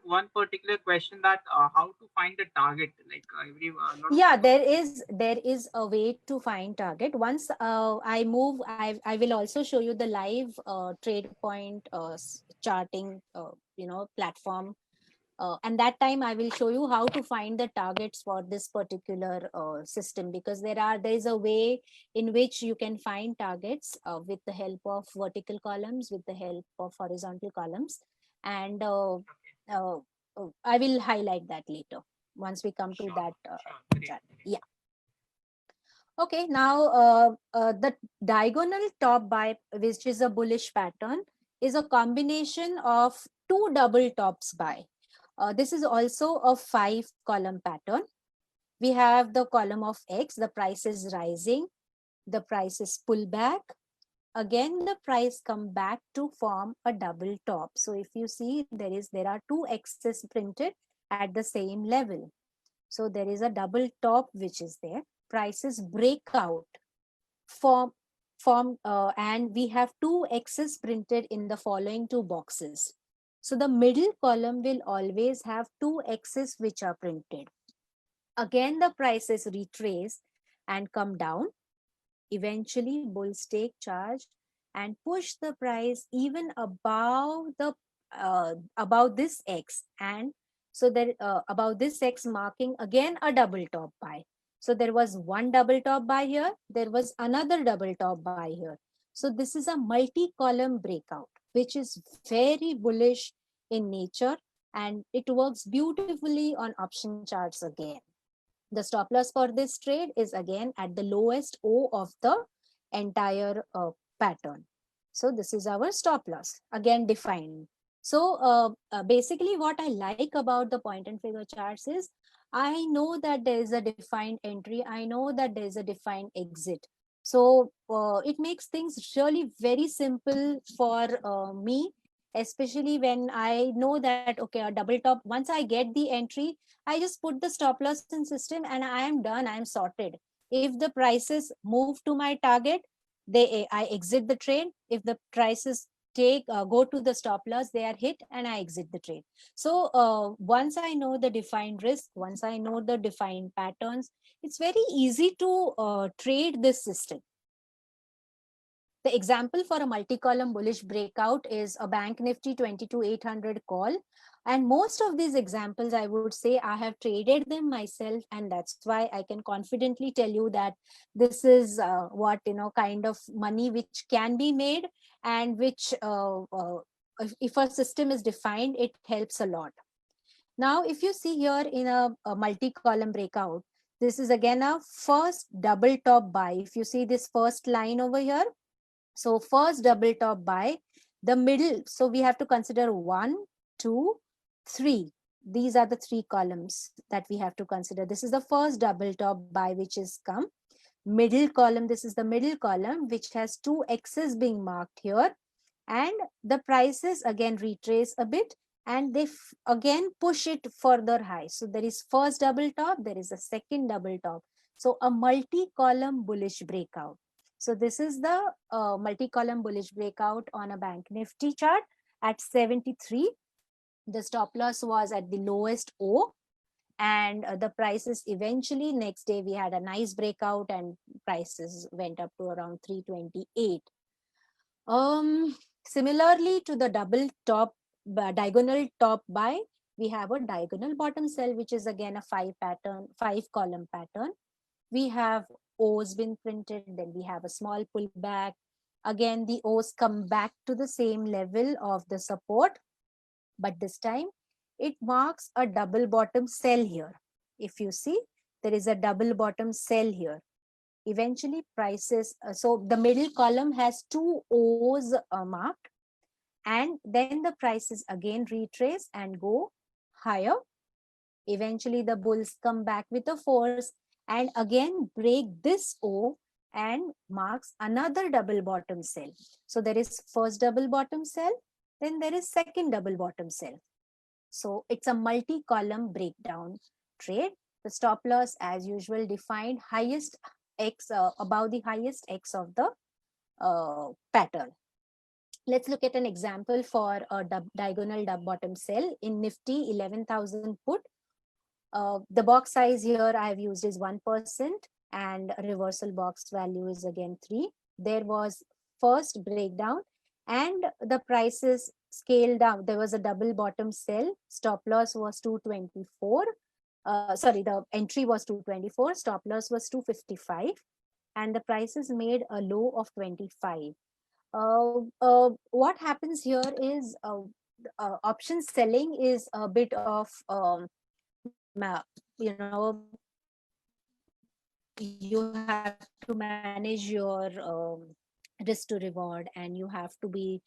One particular question that how to find the target, like every lot of
Yeah, there is a way to find target. Once I will also show you the live trade point charting platform, and that time I will show you how to find the targets for this particular system, because there is a way in which you can find targets with the help of vertical columns, with the help of horizontal columns, and I will highlight that later. once we come to
Sure,
that
sure. Great,
chart.
great.
Yeah. Okay, now the diagonal top buy, which is a bullish pattern, is a combination of two double tops buy. This is also a 5-column pattern. We have the column of X, the price is rising, the price is pull back. Again, the price come back to form a double top. So if you see, there are two X's printed at the same level. So there is a double top which is there. Prices break out, and we have two X's printed in the following two boxes. So the middle column will always have two X's which are printed. Again, the prices retrace and come down. Eventually, bulls take charge and push the price even above this X, and so that above this X, marking again a double top buy. So there was one double top buy here, there was another double top buy here. So this is a multi-column breakout, which is very bullish in nature, and it works beautifully on option charts again. The stop loss for this trade is again at the lowest O of the entire pattern. So this is our stop loss, again defined. So basically what I like about the point and figure charts is, I know that there is a defined entry, I know that there is a defined exit. So it makes things really very simple for me, especially when I know that, okay, a double top, once I get the entry, I just put the stop loss in system and I am done, I am sorted. If the prices move to my target, I exit the trade. If the prices go to the stop loss, they are hit and I exit the trade. So once I know the defined risk, once I know the defined patterns, it's very easy to trade this system. The example for a multi-column bullish breakout is a Bank Nifty 22,800 call. And most of these examples, I would say, I have traded them myself. And that's why I can confidently tell you that this is what, kind of money which can be made, and which, if a system is defined, it helps a lot. Now, if you see here in a multi-column breakout, this is again a first double top buy. If you see this first line over here, so first double top buy, the middle, so we have to consider 1, 2, 3. These are the 3 columns that we have to consider. This is the first double top buy which is come. Middle column, this is the middle column which has 2 X's being marked here. And the prices again retrace a bit, and they again push it further high. So there is first double top, there is a second double top. So a multi-column bullish breakout. So this is the multi-column bullish breakout on a Bank Nifty chart at 73. The stop loss was at the lowest O, and the prices eventually next day we had a nice breakout and prices went up to around 328. Similarly to the double top diagonal top buy, we have a diagonal bottom sell, which is again a 5-column pattern. We have O's been printed, then we have a small pullback. Again, the O's come back to the same level of the support, but this time it marks a double bottom sell here. If you see, there is a double bottom sell here. Eventually prices, so the middle column has 2 O's marked, and then the prices again retrace and go higher. Eventually the bulls come back with a force and again break this O and marks another double bottom sell. So there is first double bottom sell, then there is second double bottom sell. So it's a multi-column breakdown trade. The stop loss as usual defined highest X above the highest X of the pattern. Let's look at an example for a diagonal bottom sell in Nifty 11,000 put. The box size here I have used is 1%, and reversal box value is again 3. There was first breakdown and the prices scaled down. There was a double bottom sell. Stop loss was 224. Sorry, the entry was 224. Stop loss was 255. And the prices made a low of 25. What happens here is option selling is a bit of you know, you have to manage your risk to reward, and you have to be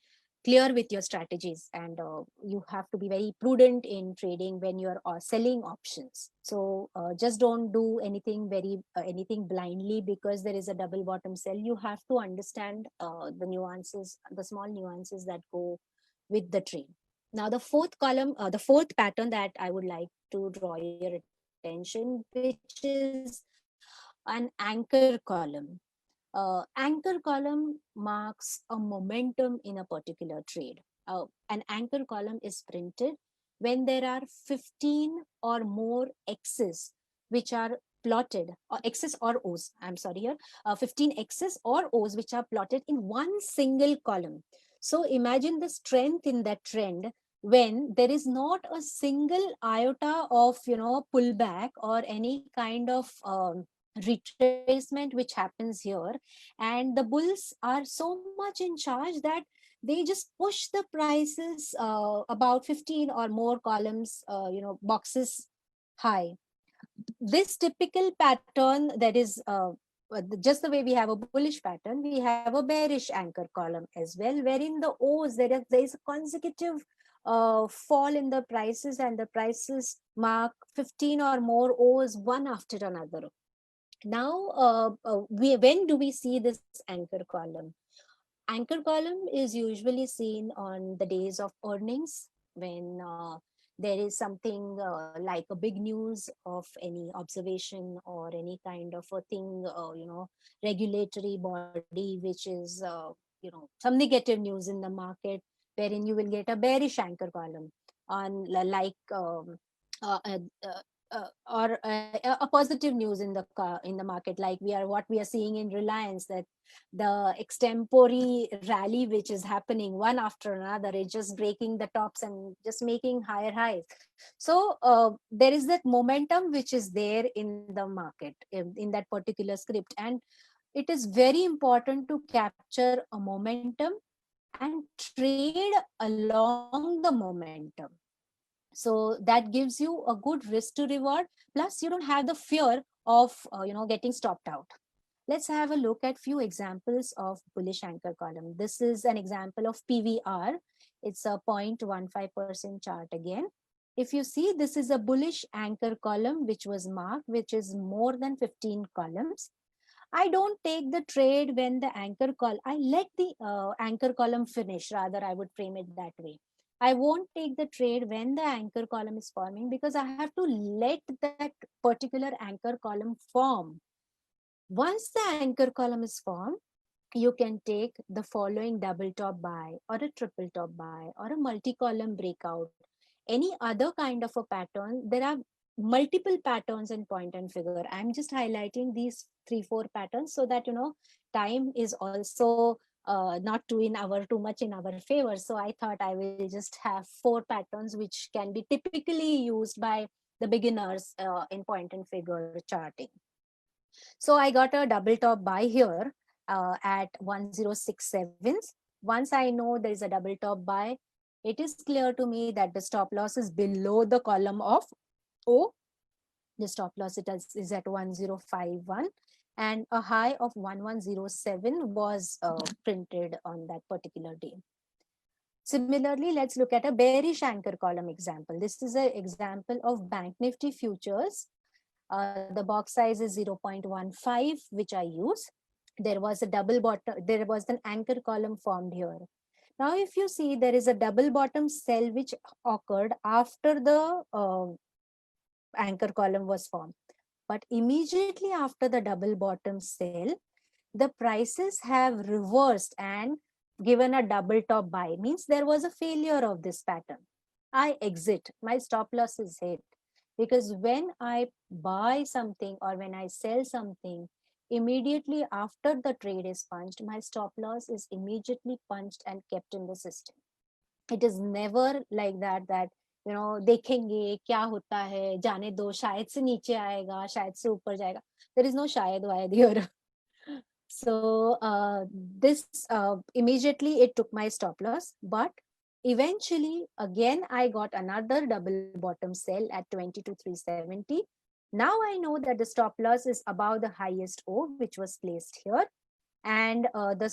clear with your strategies, and you have to be very prudent in trading when you're selling options. So just don't do anything blindly because there is a double bottom sell. You have to understand the small nuances that go with the trade. Now the fourth pattern that I would like to draw your attention, which is an anchor column. Anchor column marks a momentum in a particular trade. An anchor column is printed when there are 15 or more X's which are plotted, or X's or O's, I'm sorry here, 15 X's or O's which are plotted in one single column. So imagine the strength in that trend when there is not a single iota of, pullback or any kind of retracement which happens here, and the bulls are so much in charge that they just push the prices about 15 or more columns, boxes high. This typical pattern, that is just the way we have a bullish pattern, we have a bearish anchor column as well, wherein the O's, there is a consecutive fall in the prices, and the prices mark 15 or more O's one after another. Now, when do we see this anchor column? Anchor column is usually seen on the days of earnings, when there is something like a big news of any observation or any kind of a thing, regulatory body, which is, some negative news in the market, wherein you will get a bearish anchor column on like uh, uh, or a positive news in the market, like what we are seeing in Reliance, that the extempore rally which is happening one after another is just breaking the tops and just making higher highs. So there is that momentum which is there in the market, in that particular script, and it is very important to capture a momentum and trade along the momentum. So that gives you a good risk to reward, plus you don't have the fear of getting stopped out. Let's have a look at few examples of bullish anchor column. This is an example of PVR. It's a 0.15% chart again. If you see, this is a bullish anchor column which was marked, which is more than 15 columns. I don't take the trade when the anchor call. I let the anchor column finish. Rather, I would frame it that way. I won't take the trade when the anchor column is forming, because I have to let that particular anchor column form. Once the anchor column is formed, you can take the following double top buy or a triple top buy or a multi-column breakout, any other kind of a pattern. There are multiple patterns in point and figure. I'm just highlighting these 3 4 patterns so that time is also not too much in our favor. So I thought I will just have 4 patterns which can be typically used by the beginners in point and figure charting. So I got a double top buy here at 1067. Once I know there is a double top buy, it is clear to me that the stop loss is below the column of O. The stop loss is at 1051, and a high of 1107 was printed on that particular day. Similarly, let's look at a bearish anchor column example. This is an example of Bank Nifty futures. The box size is 0.15, which I use. There was a double bottom, there was an anchor column formed here. Now, if you see, there is a double bottom sell which occurred after the anchor column was formed. But immediately after the double bottom sell, the prices have reversed and given a double top buy. Means there was a failure of this pattern. I exit. My stop loss is hit. Because when I buy something or when I sell something, immediately after the trade is punched, my stop loss is immediately punched and kept in the system. It is never like that देखेंगे क्या होता है, जाने दो, शायद से नीचे आएगा, शायद से ऊपर जाएगा. There is no शायद वायद here. So this immediately it took my stop loss, but eventually, again, I got another double bottom sell at 22,370. Now I know that the stop loss is above the highest O, which was placed here. And the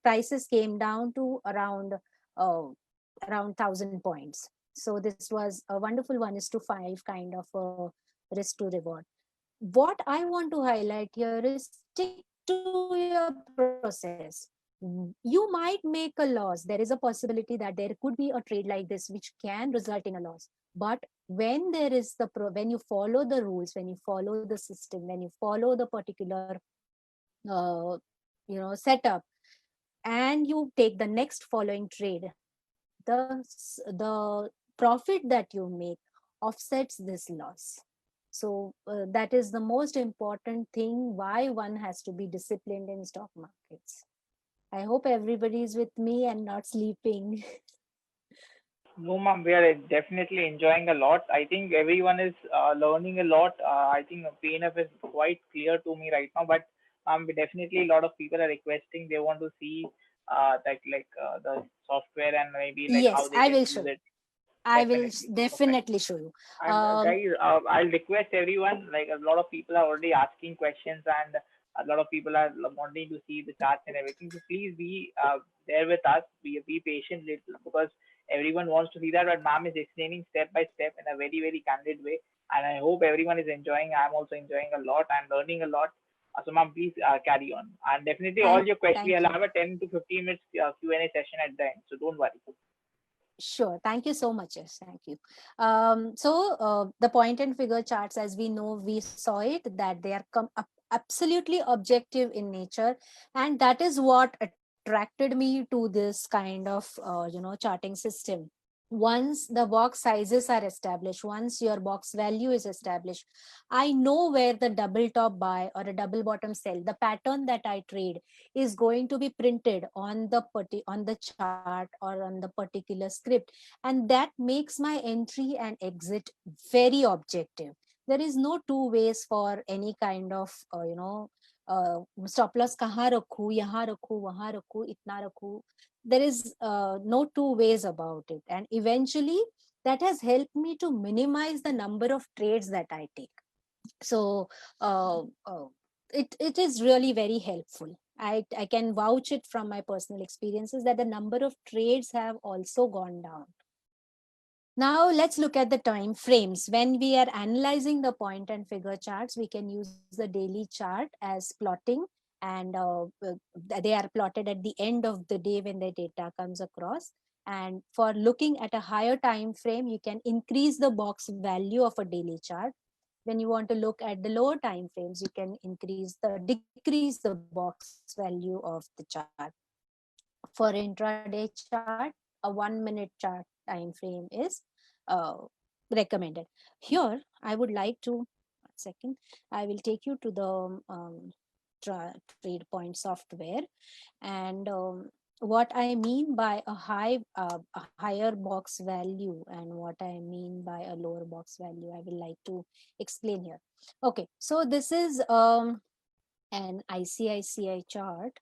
prices came down to around 1,000 points. So this was a wonderful 1:5 kind of a risk to reward. What I want to highlight here is stick to your process. You might make a loss. There is a possibility that there could be a trade like this which can result in a loss. But when there is when you follow the rules, when you follow the system, when you follow the particular uh, setup, and you take the next following trade, the profit that you make offsets this loss. So that is the most important thing why one has to be disciplined in stock markets. I hope everybody is with me and not sleeping.
No, ma'am, we are definitely enjoying a lot. I think everyone is learning a lot. I think PNF is quite clear to me right now, but definitely a lot of people are requesting they want to see the software and maybe like how
Yes,
they
I
can
will
use
show.
it.
I will
Definitely, perfect.
definitely show you.
And
Um,
guys, I'll request everyone, like a lot of people are already asking questions and a lot of people are wanting to see the charts and everything. So please be there with us. Be patient little because everyone wants to see that. But ma'am is explaining step by step in a very, very candid way. And I hope everyone is enjoying. I'm also enjoying a lot and learning a lot. So ma'am, please carry on. And definitely all your questions,
Thank
we'll
you.
have a 10 to 15 minutes Q&A session at the end. So don't worry.
Sure. Thank you so much. Yes, thank you. The point and figure charts, as we know, we saw it that they are absolutely objective in nature, and that is what attracted me to this kind of charting system. Once the box sizes are established, once your box value is established, I know where the double top buy or a double bottom sell, the pattern that I trade, is going to be printed on the chart or on the particular script, and that makes my entry and exit very objective. There is no two ways for any kind of stop loss kahan rakhu, yahan rakhu, wahan rakhu, itna rakhu. There is no two ways about it, and eventually that has helped me to minimize the number of trades that I take. So uh, uh, it is really very helpful. I can vouch it from my personal experiences that the number of trades have also gone down. Now let's look at the time frames. When we are analyzing the point and figure charts, we can use the daily chart as plotting, and they are plotted at the end of the day when the data comes across. And for looking at a higher time frame, you can increase the box value of a daily chart. When you want to look at the lower time frames, you can decrease the box value of the chart. For intraday chart, a 1 minute chart time frame is uh, recommended. Here, I would like to, 1 second, I will take you to the trade point software. And what I mean by a higher box value and what I mean by a lower box value, I will like to explain here. Okay, so this is an ICICI chart.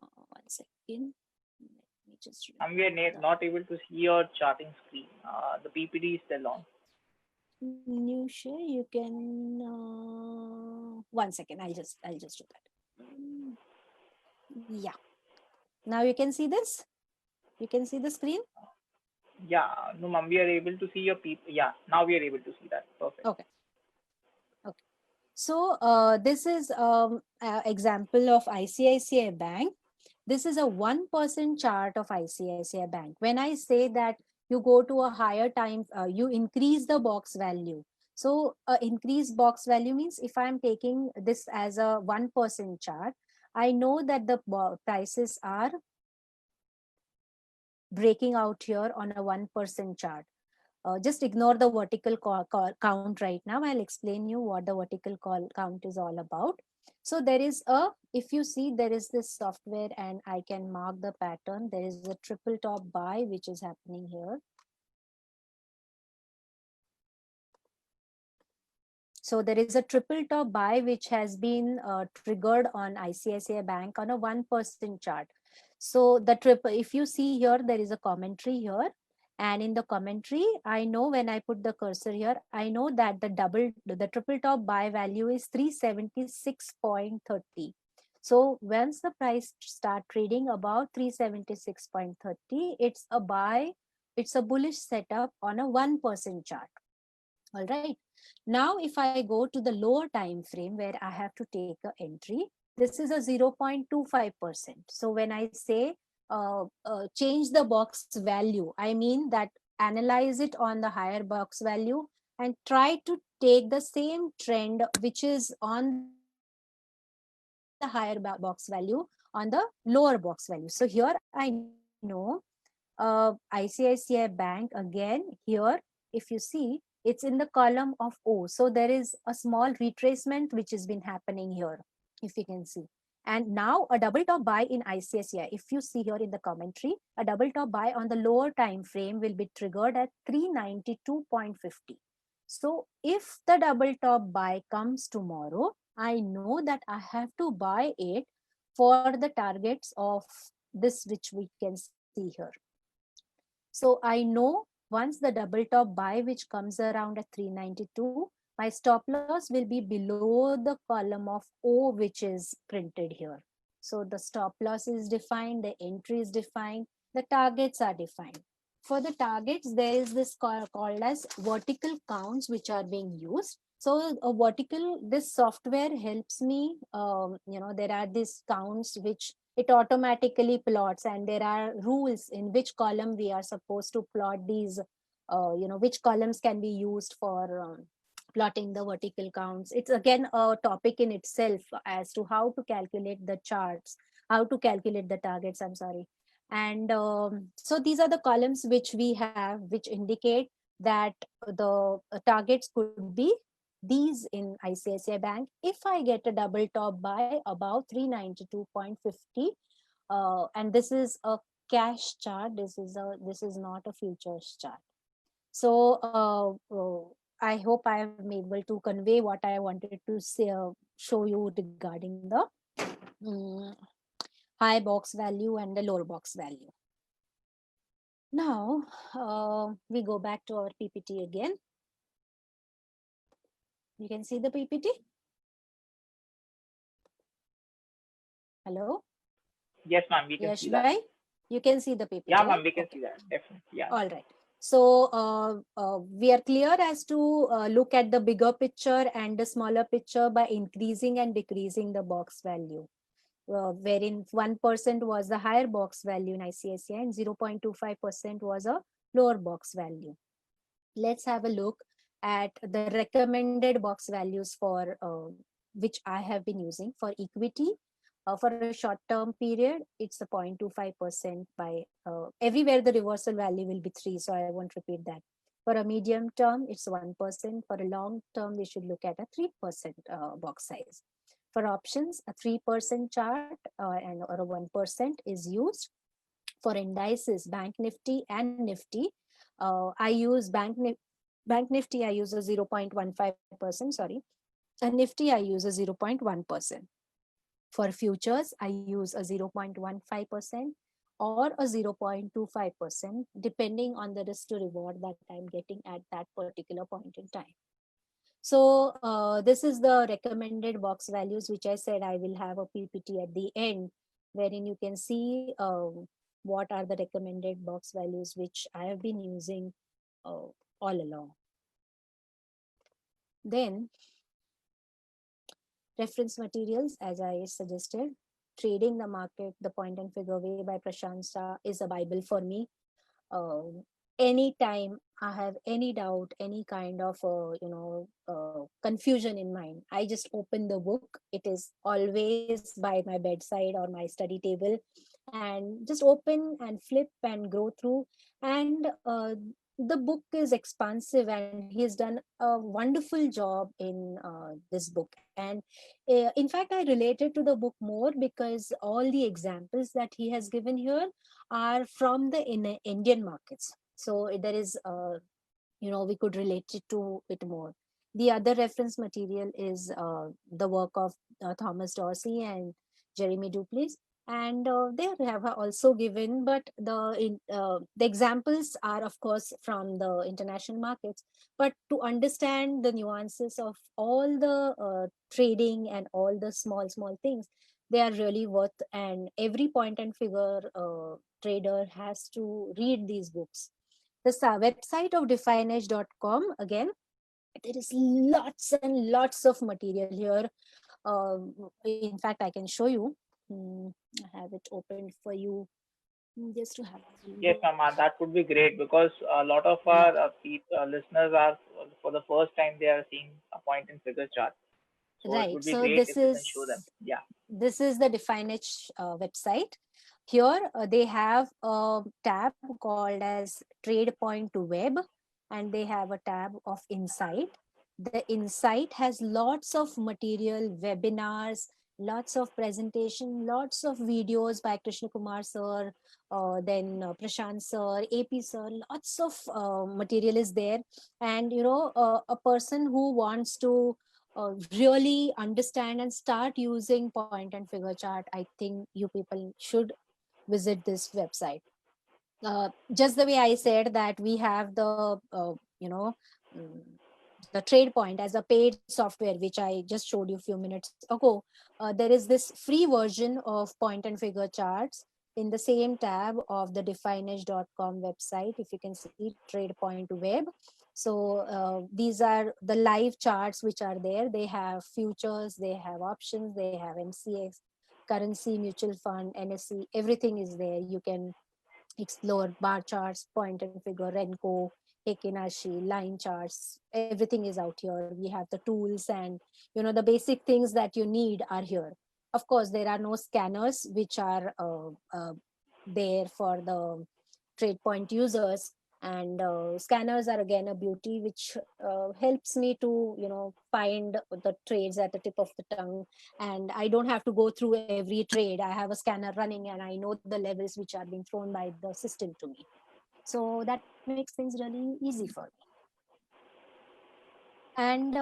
1 second. Let me just
And we
remove
are
the.
not able to see your charting screen. The PPT is still on.
Can you share? You can. 1 second. I'll just do that. Yeah. Now you can see this. You can see the screen.
Yeah, no, ma'am, we are able to see your people. Yeah, now we are able to see that. Perfect.
Okay. Okay. So this is example of ICICI Bank. This is a 1% chart of ICICI Bank. When I say that you go to a higher time, you increase the box value. So increased box value means if I'm taking this as a 1% chart, I know that the prices are breaking out here on a 1% chart. Just ignore the vertical count right now. I'll explain you what the vertical count is all about. So there is if you see, there is this software and I can mark the pattern. There is a triple top buy which is happening here. So there is a triple top buy which has been triggered on ICICI Bank on a 1% chart. So the triple, if you see here, there is a commentary here. And in the commentary, I know when I put the cursor here, I know that the triple top buy value is 376.30. So once the price start trading about 376.30, it's a buy, it's a bullish setup on a 1% chart. All right. Now, if I go to the lower time frame where I have to take a entry, this is a 0.25%. So when I say change the box value, I mean that analyze it on the higher box value and try to take the same trend which is on the higher box value on the lower box value. So here I know ICICI Bank again here, if you see, it's in the column of O. So there is a small retracement which has been happening here, if you can see. And now a double top buy in ICICI. If you see here in the commentary, a double top buy on the lower time frame will be triggered at 392.50. So if the double top buy comes tomorrow, I know that I have to buy it for the targets of this, which we can see here. So I know once the double top buy, which comes around at 392, my stop loss will be below the column of O, which is printed here. So the stop loss is defined, the entry is defined, the targets are defined. For the targets, there is this called as vertical counts, which are being used. So a vertical, this software helps me, there are these counts which it automatically plots, and there are rules in which column we are supposed to plot these, which columns can be used for plotting the vertical counts. It's again a topic in itself as to how to calculate the charts, how to calculate the targets, I'm sorry. And so these are the columns which we have, which indicate that the targets could be these in ICICI Bank. If I get a double top buy above 392.50, and this is a cash chart, this is not a futures chart. So I hope I am able to convey what I wanted to say, show you regarding the um, high box value and the lower box value. Now we go back to our PPT again. You can see the PPT. Hello.
Yes, ma'am, we can
Yes,
see that.
bhai, you can see the
Yeah,
PPT,
ma'am,
right?
we can
Okay.
see that. Definitely. Yeah.
All right. So we are clear as to look at the bigger picture and the smaller picture by increasing and decreasing the box value, wherein 1% was the higher box value in ICICI and 0.25% was a lower box value. Let's have a look at the recommended box values for which I have been using for equity. For a short term period, it's a 0.25% by everywhere the reversal value will be 3. So I won't repeat that. For a medium term, it's 1%. For a long term, we should look at a 3% box size. For options, a 3% chart and or a 1% is used. For indices, Bank Nifty and Nifty, I use Bank Nifty, I use a 0.15%, sorry, and Nifty, I use a 0.1%. For futures, I use a 0.15% or a 0.25%, depending on the risk to reward that I'm getting at that particular point in time. So this is the recommended box values, which I said I will have a PPT at the end, wherein you can see what are the recommended box values which I have been using all along. Then reference materials, as I suggested, Trading the Market, the Point and Figure Way by Prashant Shah is a Bible for me. Anytime I have any doubt, any kind of confusion in mind, I just open the book. It is always by my bedside or my study table, and just open and flip and go through. And the book is expansive, and he's done a wonderful job in this book. And in fact, I related to the book more because all the examples that he has given here are from the Indian markets. So there is, we could relate it to it more. The other reference material is the work of Thomas Dorsey and Jeremy Duplass. And they have also given, but the examples are of course from the international markets. But to understand the nuances of all the trading and all the small things, they are really worth, and every point and figure trader has to read these books. The website of defineedge.com, again, there is lots and lots of material here. In fact, I can show you. Hmm, I have it opened for you, just to have a
Yes,
look.
ma'am, that would be great because a lot of
Yeah,
our listeners are for the first time they are seeing a point and figure chart. So it
right.
would be
So
great if you can show them. Yeah,
this is the DefineEdge website. Here they have a tab called as Trade Point to Web, and they have a tab of Insight. The Insight has lots of material, webinars, lots of presentation, lots of videos by Krishna Kumar sir, then Prashant sir, AP sir. Lots of material is there, and a person who wants to really understand and start using point and figure chart, I think you people should visit this website. Just the way I said that we have the mm, the trade point as a paid software, which I just showed you a few minutes ago. There is this free version of point and figure charts in the same tab of the defineedge.com website. If you can see, trade point to web. So these are the live charts which are there. They have futures, they have options, they have MCX, currency, mutual fund, NSE, everything is there. You can explore bar charts, point and figure, Renko, Heikinashi, line charts. Everything is out here. We have the tools, and the basic things that you need are here. Of course, there are no scanners which are there for the trade point users, and scanners are again a beauty, which helps me to find the trades at the tip of the tongue, and I don't have to go through every trade. I have a scanner running and I know the levels which are being thrown by the system to me. So that makes things really easy for me. And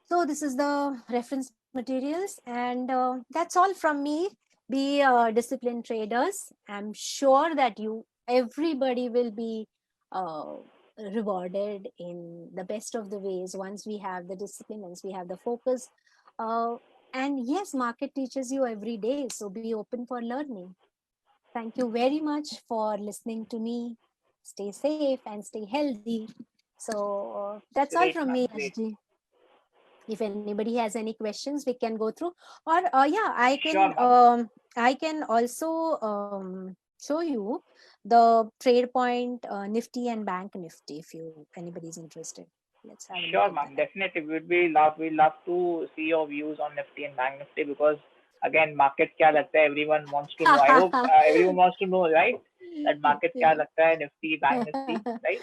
so this is the reference materials, and that's all from me. Be disciplined traders. I'm sure that everybody will be uh, rewarded in the best of the ways once we have the discipline, once we have the focus. Uh, and yes, market teaches you every day, so be open for learning. Thank you very much for listening to me. Stay safe and stay healthy. So that's all
great,
from
ma'am.
me,
Great.
SG. If anybody has any questions, we can go through. Or yeah,
Sure, ma'am.
I can also show you the trade point Nifty and Bank Nifty if anybody's interested. Let's have a look
Sure,
at
ma'am.
that.
Definitely, we love to see your views on Nifty and Bank Nifty because again, market क्या लगता है? Everyone wants to know. I hope everyone wants to know, right? That market क्या
Yeah.
लगता है? Nifty, Bank Nifty, right?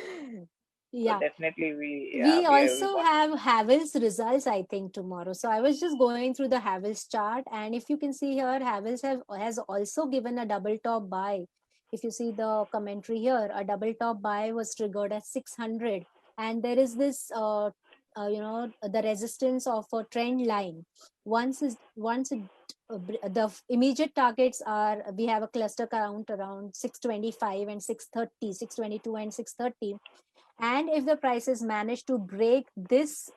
So
Yeah.
definitely
We
we
also
want.
have Havells results, I think, tomorrow. So I was just going through the Havells chart, and if you can see here, has also given a double top buy. If you see the commentary here, a double top buy was triggered at 600, and there is this the resistance of a trend line. Once it the immediate targets are, we have a cluster count around 625 and 630, 622 and 630, and if the prices manage to break this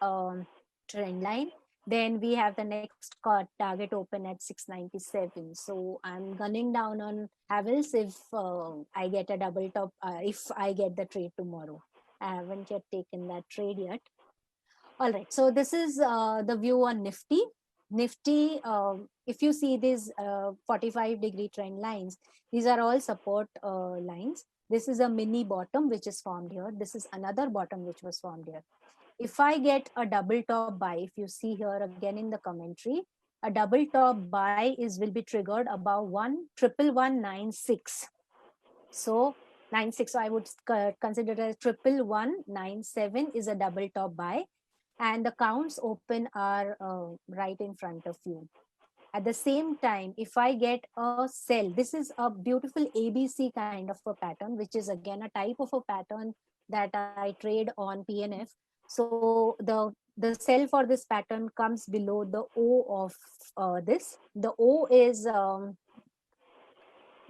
trend line, then we have the next target open at 697. So I'm gunning down on Havels if I get a double top, if I get the trade tomorrow. I haven't yet taken that trade yet. All right, so this is the view on Nifty. Nifty, if you see these 45-degree trend lines, these are all support lines. This is a mini bottom which is formed here. This is another bottom which was formed here. If I get a double top buy, if you see here again in the commentary, a double top buy will be triggered above 11196. So 96, so I would consider as 11197 is a double top buy, and the counts open are right in front of you. At the same time, if I get a sell, this is a beautiful ABC kind of a pattern, which is again a type of a pattern that I trade on PNF. So the the sell for this pattern comes below the O of this. The O is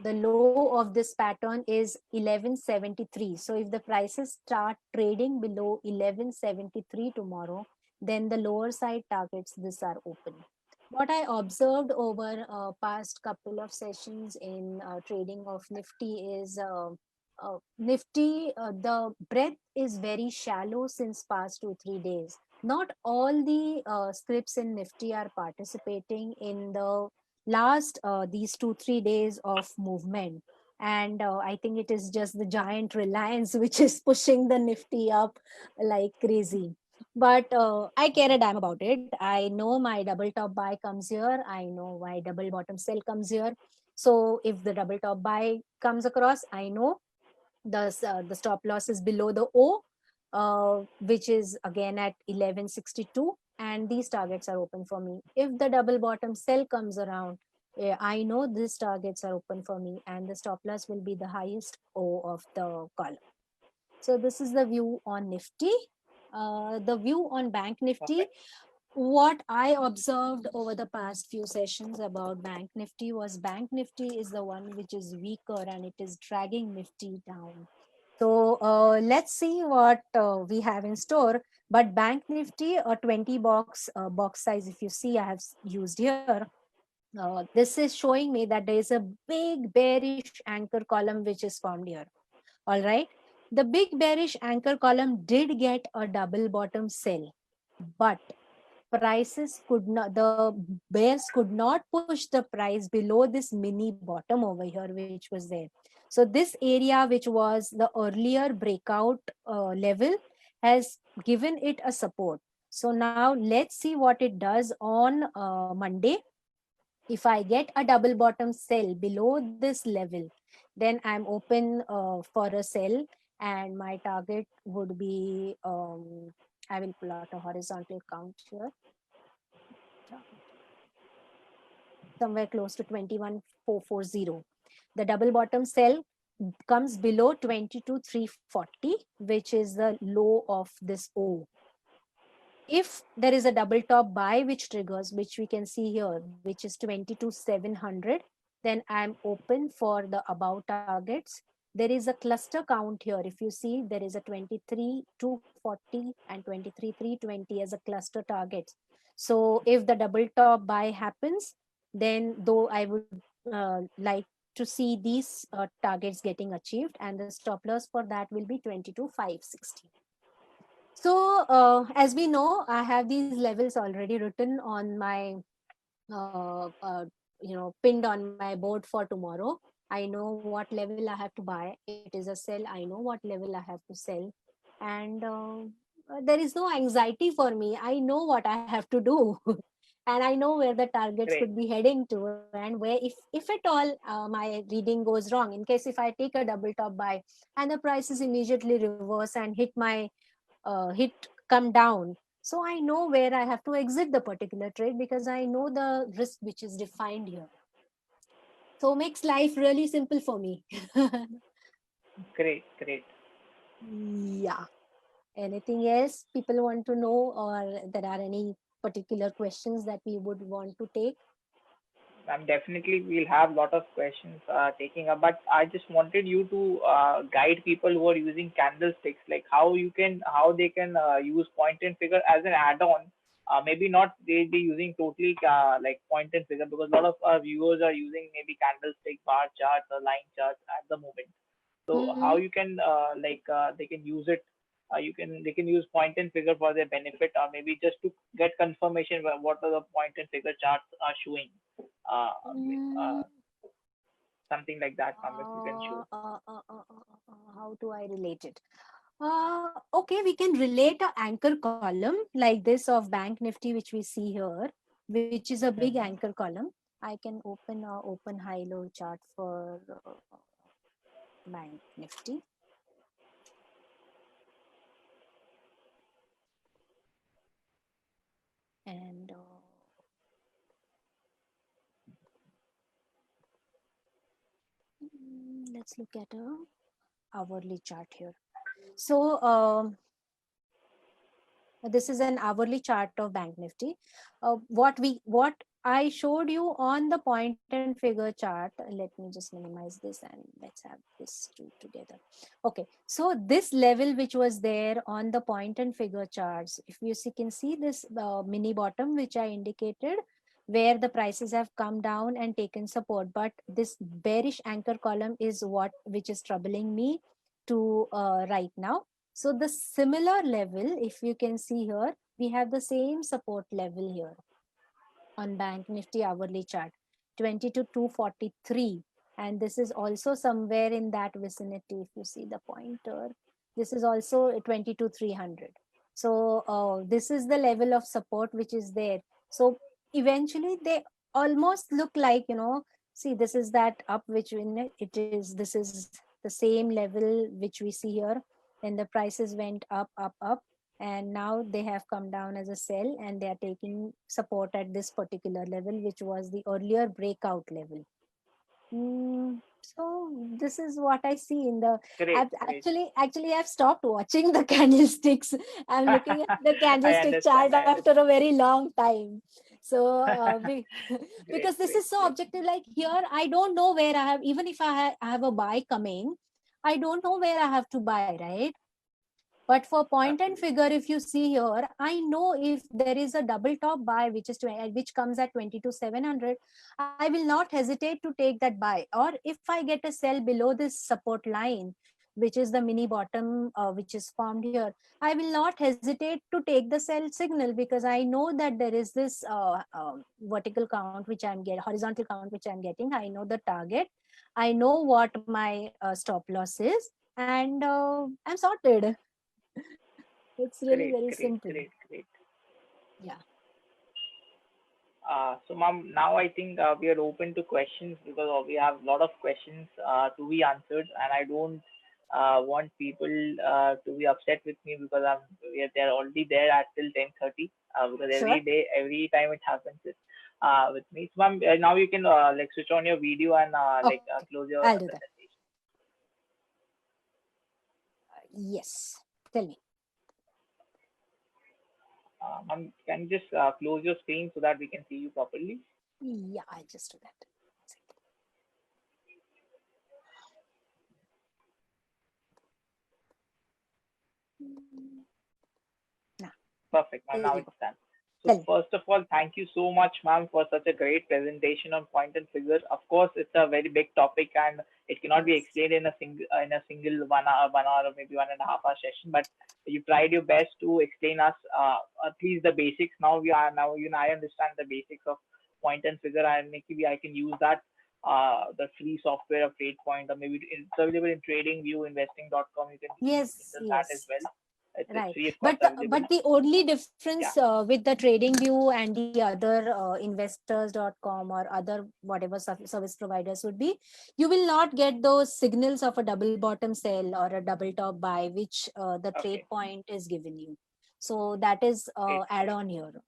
the low of this pattern is 1173. So if the prices start trading below 1173 tomorrow, then the lower side targets this are open. What I observed over past couple of sessions in trading of Nifty is Nifty, the breadth is very shallow since past 2-3 days. Not all the scripts in Nifty are participating in the last these 2-3 days of movement, and I think it is just the giant Reliance which is pushing the Nifty up like crazy. But I care a damn about it. I know my double top buy comes here, I know my double bottom sell comes here. So if the double top buy comes across, I know the stop loss is below the O, which is again at 1162, and these targets are open for me. If the double bottom sell comes around, I know these targets are open for me, and the stop loss will be the highest O of the column. So this is the view on Nifty. The view on Bank Nifty,
Perfect.
what I observed over the past few sessions about Bank Nifty was Bank Nifty is the one which is weaker and it is dragging Nifty down. So let's see what we have in store. But Bank Nifty, a 20 box size, if you see, I have used here. This is showing me that there is a big bearish anchor column which is formed here. All right. The big bearish anchor column did get a double bottom sell, but prices could not, the bears could not push the price below this mini bottom over here which was there. So this area, which was the earlier breakout level, has given it a support. So now let's see what it does on Monday. If I get a double bottom sell below this level, then I'm open for a sell, and my target would be I will pull out a horizontal count here, somewhere close to 21440. The double bottom sell comes below 22,340, which is the low of this O. If there is a double top buy which triggers, which we can see here, which is 22,700, then I'm open for the above targets. There is a cluster count here. If you see, there is a 23,240 and 23,320 as a cluster targets. So if the double top buy happens, then though I would like to see these targets getting achieved, and the stop loss for that will be 22,560. So as we know, I have these levels already written on my, pinned on my board for tomorrow. I know what level I have to buy. It is a sell. I know what level I have to sell, and there is no anxiety for me. I know what I have to do. And I know where the targets
Great.
could be heading to, and where, if at all my reading goes wrong, in case if I take a double top buy and the prices immediately reverse and hit come down, so I know where I have to exit the particular trade because I know the risk which is defined here. So makes life really simple for me.
Great. Great.
Yeah. Anything else people want to know, or there are any particular questions that we would want to take?
Definitely we'll have a lot of questions taking up, but I just wanted you to guide people who are using candlesticks, like how they can use point and figure as an add-on. Maybe not they be using totally like point and figure, because a lot of our viewers are using maybe candlestick, bar charts, or line charts at the moment. So how
Mm-hmm.
you can they can use it, they can use point and figure for their benefit, or maybe just to get confirmation what are the point and figure charts are showing, uh,
Mm,
uh, something like that, if you can show.
how do I relate it? Okay, we can relate a anchor column like this of Bank Nifty, which we see here, which is a big anchor
Mm-hmm.
column. I can open high-low chart for Bank Nifty. And let's look at a hourly chart here. So This is an hourly chart of Bank Nifty. What I showed you on the point and figure chart. Let me just minimize this and let's have this two together. Okay, so this level which was there on the point and figure charts, if you see, can see this mini bottom which I indicated, where the prices have come down and taken support, but this bearish anchor column is what which is troubling me to right now. So the similar level, if you can see here, we have the same support level here on Bank Nifty hourly chart, 20 to 243. And this is also somewhere in that vicinity. If you see the pointer, this is also 20 to 300. So this is the level of support which is there. So eventually they almost look like, see, this is that up which this is the same level which we see here. Then the prices went up, and now they have come down as a sell, and they are taking support at this particular level, which was the earlier breakout level. So this is what I see in the
Great, great.
actually I've stopped watching the candlesticks. I'm looking at the
I
candlestick chart
understand. I
after
understand.
a very long time. So
Great,
because this
great,
is so
great.
objective, like here I don't know where I have, even if I have a buy coming, I don't know where I have to buy, right? But for point and
Absolutely.
figure, if you see here, I know if there is a double top buy, which comes at 22,700, I will not hesitate to take that buy. Or if I get a sell below this support line, which is the mini bottom, which is formed here, I will not hesitate to take the sell signal, because I know that there is this vertical count which I'm getting, horizontal count which I'm getting. I know the target. I know what my stop loss is, and I'm sorted. It's really
Great,
very
great,
simple.
great, great.
Yeah.
So, ma'am, now I think we are open to questions because we have a lot of questions to be answered, and I don't want people to be upset with me because they're already there at till 10:30. Because
Sure.
every time it happens with me. So, ma'am, now you can like switch on your video and
Okay.
close your
I'll do that.
presentation.
Yes. Tell me.
Ma'am, can you just close your screen so that we can see you properly?
Yeah, I just do that. Now,
Perfect, ma'am.
there
Now
you
it's
go.
done. So
Tell me.
first of all, thank you so much, ma'am, for such a great presentation on point and figure. Of course, it's a very big topic and it cannot be
Yes.
explained in a single 1 hour or maybe 1.5 hour session. But you tried your best to explain us at least the basics. Now I understand the basics of point and figure, and maybe I can use that the free software of TradePoint, or maybe it's available in TradingView, Investing.com. You can
Yes,
use that as
yes.
well. It's
Right.
free, of course,
But
available.
the only difference
Yeah.
with the trading view and the other investors.com or other whatever service providers would be, you will not get those signals of a double bottom sell or a double top buy, which the trade
Okay.
point is given you. So that is
Great,
add
great.
on here.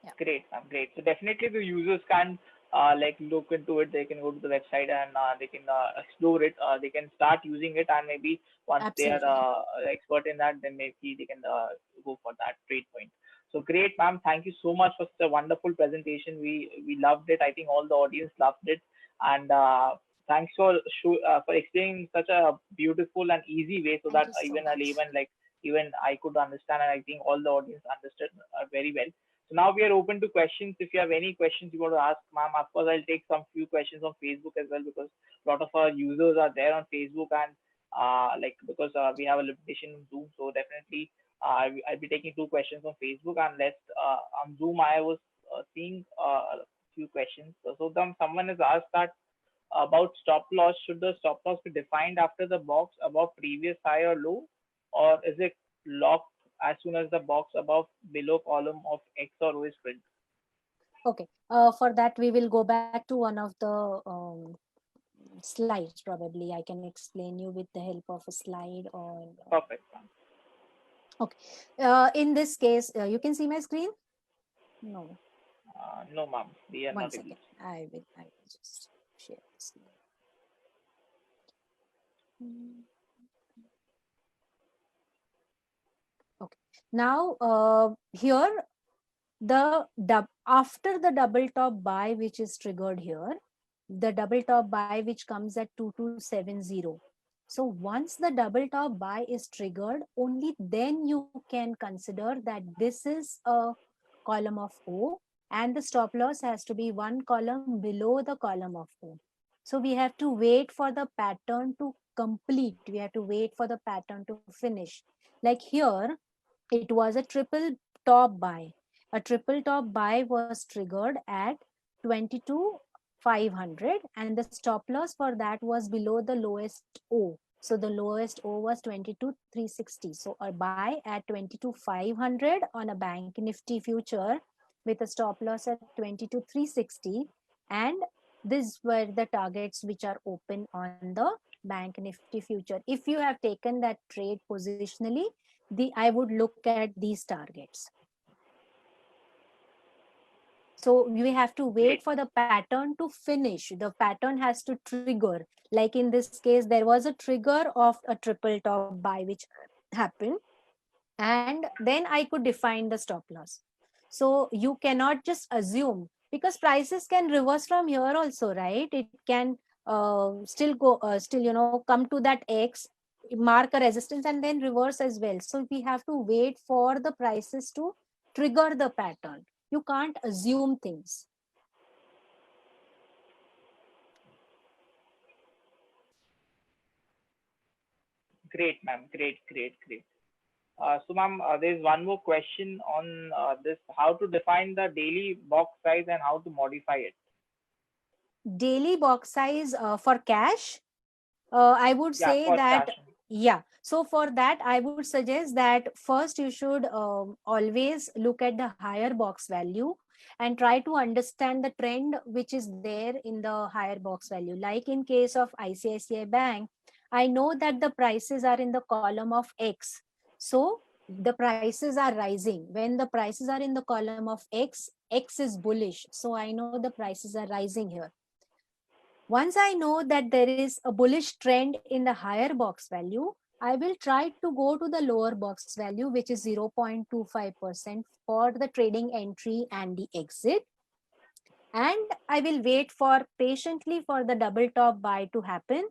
Yeah.
Great, ma'am. Great. So definitely the users can like look into it. They can go to the website and they can explore it. They can start using it, and maybe once they are
Absolutely.
expert in that, then maybe they can go for that trade point. So great, ma'am. Thank you so much for such a wonderful presentation. We loved it. I think all the audience loved it, and thanks for explaining such a beautiful and easy way so
Thank
that
you so
even a
much.
layman like even I could understand, and I think all the audience understood very well. So now we are open to questions. If you have any questions you want to ask, ma'am, of course I'll take some few questions on Facebook as well because a lot of our users are there on Facebook and like because we have a limitation in Zoom, so definitely I'll be taking two questions on Facebook and let's on Zoom I was seeing a few questions. Someone has asked that about stop loss. Should the stop loss be defined after the box above previous high or low, or is it locked as soon as the box above below column of X or O is filled?
Okay. For that, we will go back to one of the slides. Probably I can explain you with the help of a slide or.
Perfect.
Okay. In this case, you can see my screen? No.
No, ma'am, we are
One
not able to
second.
see.
I will just share the screen. Mm, okay. Now, here after the double top buy which is triggered here, the double top buy which comes at 2270. So once the double top buy is triggered, only then you can consider that this is a column of O, and the stop loss has to be one column below the column of O. So we have to wait for the pattern to complete. We have to wait for the pattern to finish. Like here, it was a triple top buy. A triple top buy was triggered at 22,500, and the stop loss for that was below the lowest O. So the lowest O was 22,360. So a buy at 22,500 on a bank nifty future with a stop loss at 22,360, and these were the targets which are open on the bank nifty future. If you have taken that trade positionally, I would look at these targets. So we have to wait for the pattern to finish. The pattern has to trigger. Like in this case, there was a trigger of a triple top buy which happened, and then I could define the stop loss. So you cannot just assume, because prices can reverse from here also, right? It can still come to that X, mark a resistance, and then reverse as well. So we have to wait for the prices to trigger the pattern. You can't assume things.
Great, ma'am. Great, great, great. So, ma'am, there's one more question on this: how to define the daily box size and how to modify it.
Daily box size for cash, I would
Yeah,
say
for
that,
cash.
yeah. So for that, I would suggest that first you should always look at the higher box value and try to understand the trend which is there in the higher box value. Like in case of ICICI Bank, I know that the prices are in the column of X. So the prices are rising. When the prices are in the column of X, X is bullish. So I know the prices are rising here. Once I know that there is a bullish trend in the higher box value, I will try to go to the lower box value, which is 0.25% for the trading entry and the exit. And I will wait for patiently for the double top buy to happen.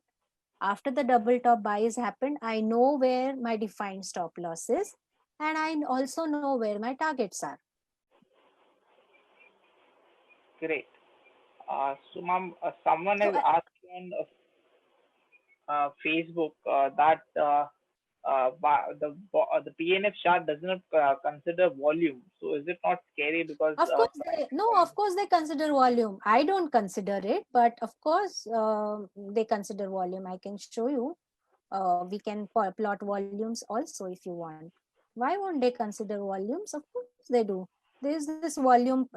After the double top buy is happened, I know where my defined stop loss is, and I also know where my targets are.
Great. So, ma'am, someone
So
has asked on Facebook that the PNF chart does not consider volume. So, is it not scary because
of course
price is
of
going?
course they consider volume. I don't consider it, but of course they consider volume. I can show you. We can plot volumes also if you want. Why won't they consider volumes? Of course they do. There is this volume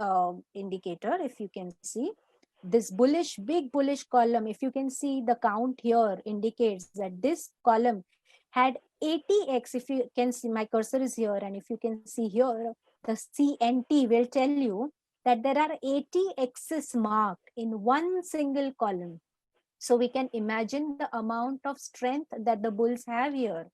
indicator. If you can see this big bullish column, if you can see the count here indicates that this column had 80x. If you can see, my cursor is here, and if you can see here, the CNT will tell you that there are 80 x's marked in one single column. So we can imagine the amount of strength that the bulls have here.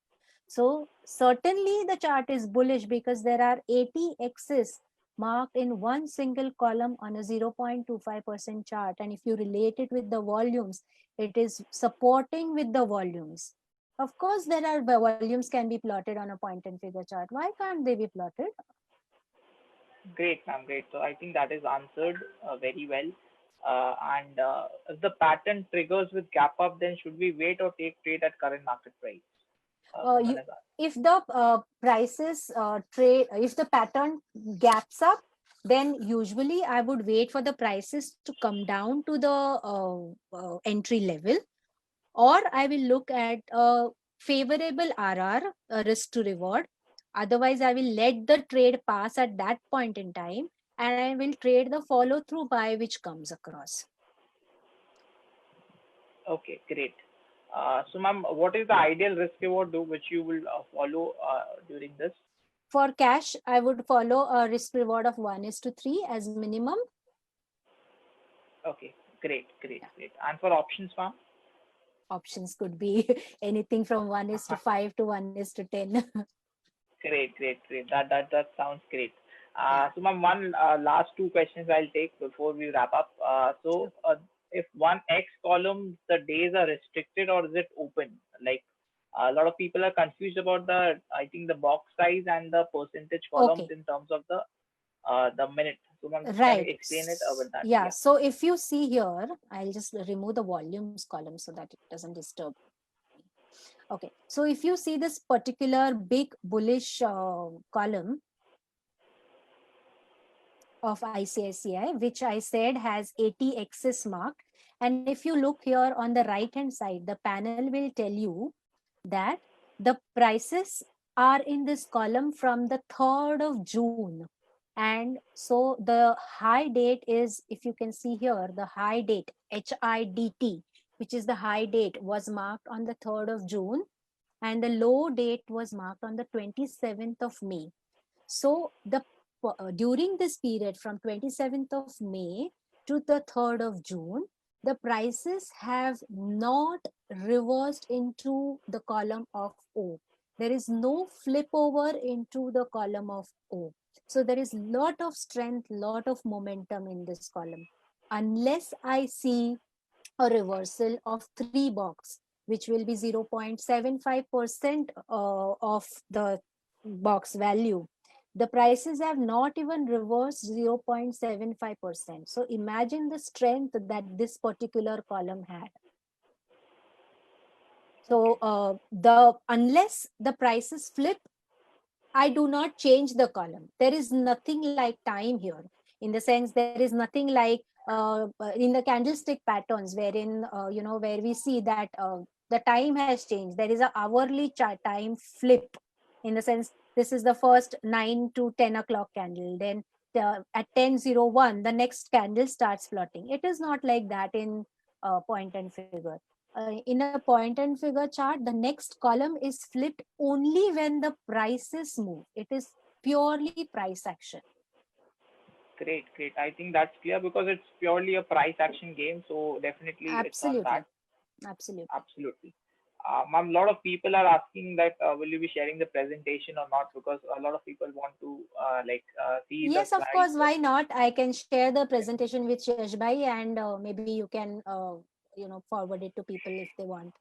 So certainly the chart is bullish because there are 80 x's marked in one single column on a 0.25% chart. And if you relate it with the volumes, it is supporting with the volumes. Of course, there are volumes can be plotted on a point and figure chart. Why can't they be plotted?
Great, ma'am. Great. So, I think that is answered very well. And if the pattern triggers with gap up, then should we wait or take trade at current market price? Someone
You,
has asked.
if the prices trade, if the pattern gaps up, then usually I would wait for the prices to come down to the entry level, or I will look at a favorable RR, risk to reward. Otherwise, I will let the trade pass at that point in time, and I will trade the follow through buy which comes across.
Okay, great. So, ma'am, what is the ideal risk reward do which you will follow during this?
For cash, I would follow a risk reward of 1:3 as minimum.
Okay, great, great, great. And for options, ma'am?
Options could be anything from 1:5 to 1:10.
Great, great, great. That sounds great.
Yeah,
So, ma'am, one last two questions I'll take before we wrap up.
sure.
If one X column, the days are restricted or is it open? Like, a lot of people are confused about I think the box size and the percentage columns
Okay,
in terms of the minute. So, ma'am, can you
right.
explain it with that?
Yeah,
Yeah.
so if you see here, I'll just remove the volumes column so that it doesn't disturb. Okay, so if you see this particular big bullish column of ICICI, which I said has 80 axis marked. And if you look here on the right hand side, the panel will tell you that the prices are in this column from the 3rd of June. And so the high date is, if you can see here, the high date, HIDT, which is the high date, was marked on the 3rd of June, and the low date was marked on the 27th of May. So during this period from 27th of May to the 3rd of June, the prices have not reversed into the column of O. There is no flip over into the column of O. So there is lot of strength, lot of momentum in this column. Unless I see a reversal of 3 box, which will be 0.75% of the box value, the prices have not even reversed 0.75%. So imagine the strength that this particular column had. So
Okay.
the unless the prices flip, I do not change the column. There is nothing like time here, in the sense there is nothing like in the candlestick patterns, wherein where we see that the time has changed. There is a hourly time flip, in the sense this is the first 9 to 10 o'clock candle. Then at 10:01, the next candle starts plotting. It is not like that in point and figure. In a point and figure chart, the next column is flipped only when the prices move. It is purely price action.
Great, great. I think that's clear because it's purely a price action game. So definitely it's on that.
Absolutely. Absolutely.
Absolutely. Ma'am, a lot of people are asking that will you be sharing the presentation or not? Because a lot of people want to see the
Yes, of
slides.
course.
What
Why not? I can share the presentation with Yashbhai, and maybe you can, forward it to people if they want.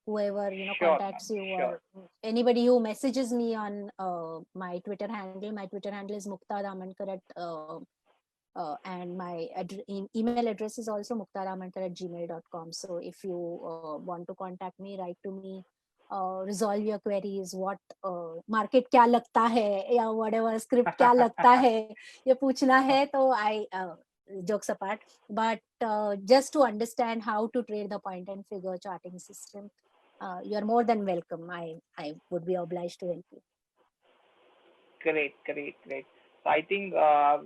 Whoever
sure, ma'am.
contacts you,
Sure.
or anybody who messages me on my Twitter handle. My Twitter handle is Mukta Damankar and my email address is also muktaramantar@gmail.com. So if you want to contact me, write to me, resolve your queries, what market क्या लगता है, या whatever script क्या लगता है, ये पूछना है, तो I jokes apart, but just to understand how to trade the point and figure charting system, you are more than welcome. I would be obliged to help you.
Great, great, great. So I think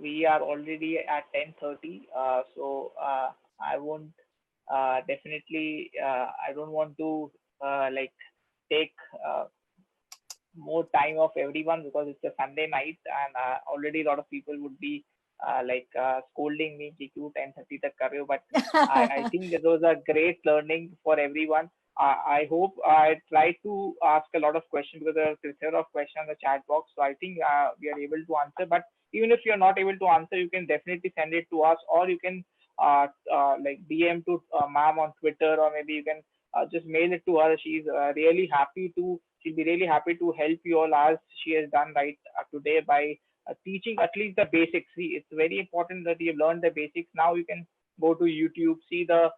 we are already at 10:30. I won't definitely. I don't want to like take more time of everyone because it's a Sunday night and already a lot of people would be scolding me कि क्यों 10:30 तक कर रहे हो, but I think that those are great learning for everyone. I hope I tried to ask a lot of questions because there are a plethora of questions on the chat box, so I think we are able to answer. But even if you're not able to answer, you can definitely send it to us, or you can DM to ma'am on Twitter, or maybe you can just mail it to her. She'll be really happy to help you all as she has done right today by teaching at least the basics. See, it's very important that you've learned the basics. Now you can go to YouTube, see the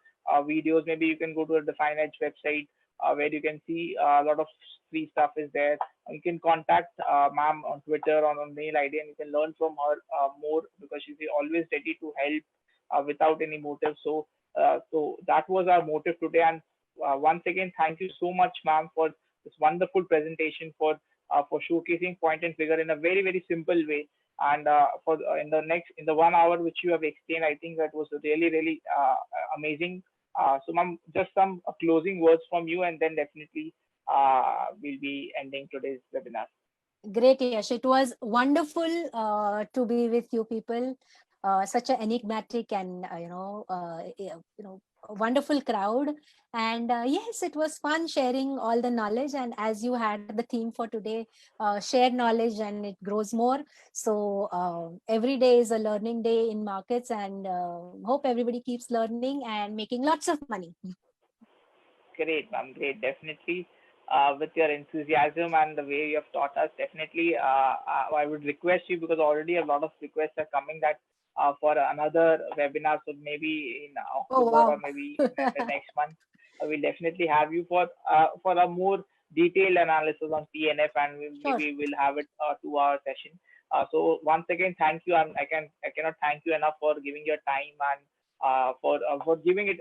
videos. Maybe you can go to the Define Edge website where you can see a lot of free stuff is there. You can contact ma'am on Twitter or on mail ID, and you can learn from her more because she's always ready to help without any motive. So that was our motive today. And once again, thank you so much, ma'am, for this wonderful presentation, for showcasing point and figure in a very very simple way. And for in the 1 hour which you have explained, I think that was really really amazing. So, ma'am, just some closing words from you, and then definitely we'll be ending today's webinar.
Great, Yash. It was wonderful to be with you people. Such an enigmatic and wonderful crowd. And yes, it was fun sharing all the knowledge. And as you had the theme for today, share knowledge and it grows more. So every day is a learning day in markets, and hope everybody keeps learning and making lots of money.
Great, ma'am. Great. Definitely, with your enthusiasm and the way you have taught us, definitely, I would request you, because already a lot of requests are coming, that for another webinar, so maybe in
Oh,
October or
wow.
maybe in the next month, we'll definitely have you for a more detailed analysis on PNF, and
Sure.
maybe we'll have it a 2 hour session. So once again, thank you. I cannot thank you enough for giving your time and for giving it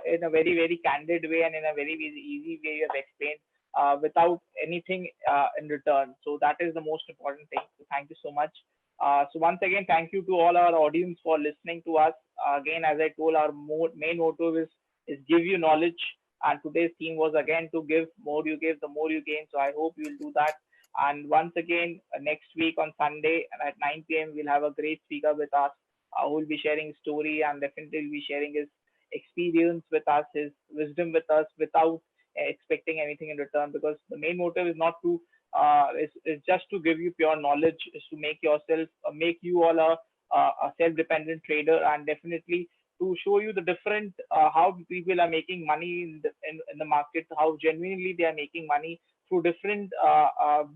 in a very very candid way and in a very, very easy way you have explained without anything in return. So that is the most important thing. So thank you so much. So once again, thank you to all our audience for listening to us. Again, as I told, our main motto is give you knowledge. And today's theme was again to give more you give, the more you gain. So I hope you'll do that. And once again, next week on Sunday at 9 p.m., we'll have a great speaker with us who will be sharing his story and definitely will be sharing his experience with us, his wisdom with us without expecting anything in return. Because the main motive is not to is just to give you pure knowledge, is to make yourself make you all a self-dependent trader, and definitely to show you the different how people are making money in the market, how genuinely they are making money through different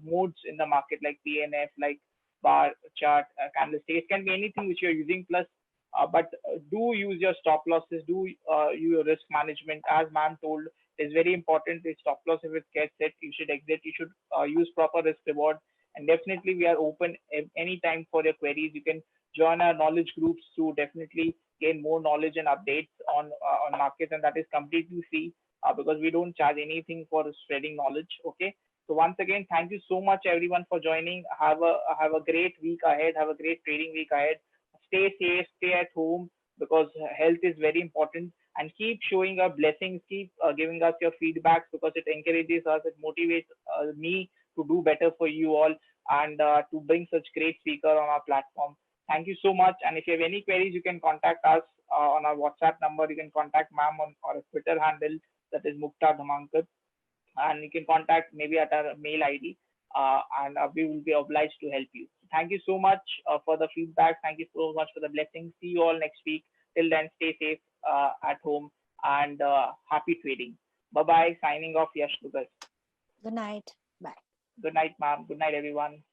modes in the market, like PNF, like bar chart, candlestick. It can be anything which you're using. Plus, but do use your stop losses. Do your risk management, as ma'am told. Is very important. The stop loss, if it gets set, you should exit. You should use proper risk reward. And definitely, we are open any time for your queries. You can join our knowledge groups to definitely gain more knowledge and updates on markets, and that is completely free because we don't charge anything for spreading knowledge. Okay. So once again, thank you so much everyone for joining. Have a great week ahead. Have a great trading week ahead. Stay safe. Stay at home because health is very important. And keep showing our blessings. Keep giving us your feedbacks because it encourages us. It motivates me to do better for you all and to bring such great speaker on our platform. Thank you so much. And if you have any queries, you can contact us on our WhatsApp number. You can contact ma'am on our Twitter handle, that is Mukta Dhamankar, and you can contact maybe at our mail ID, and we will be obliged to help you. Thank you so much for the feedback. Thank you so much for the blessings. See you all next week. Till then, stay safe at home and happy trading. Bye bye. Signing off, Yash Lugas.
Good night. Bye.
Good night, ma'am. Good night, everyone.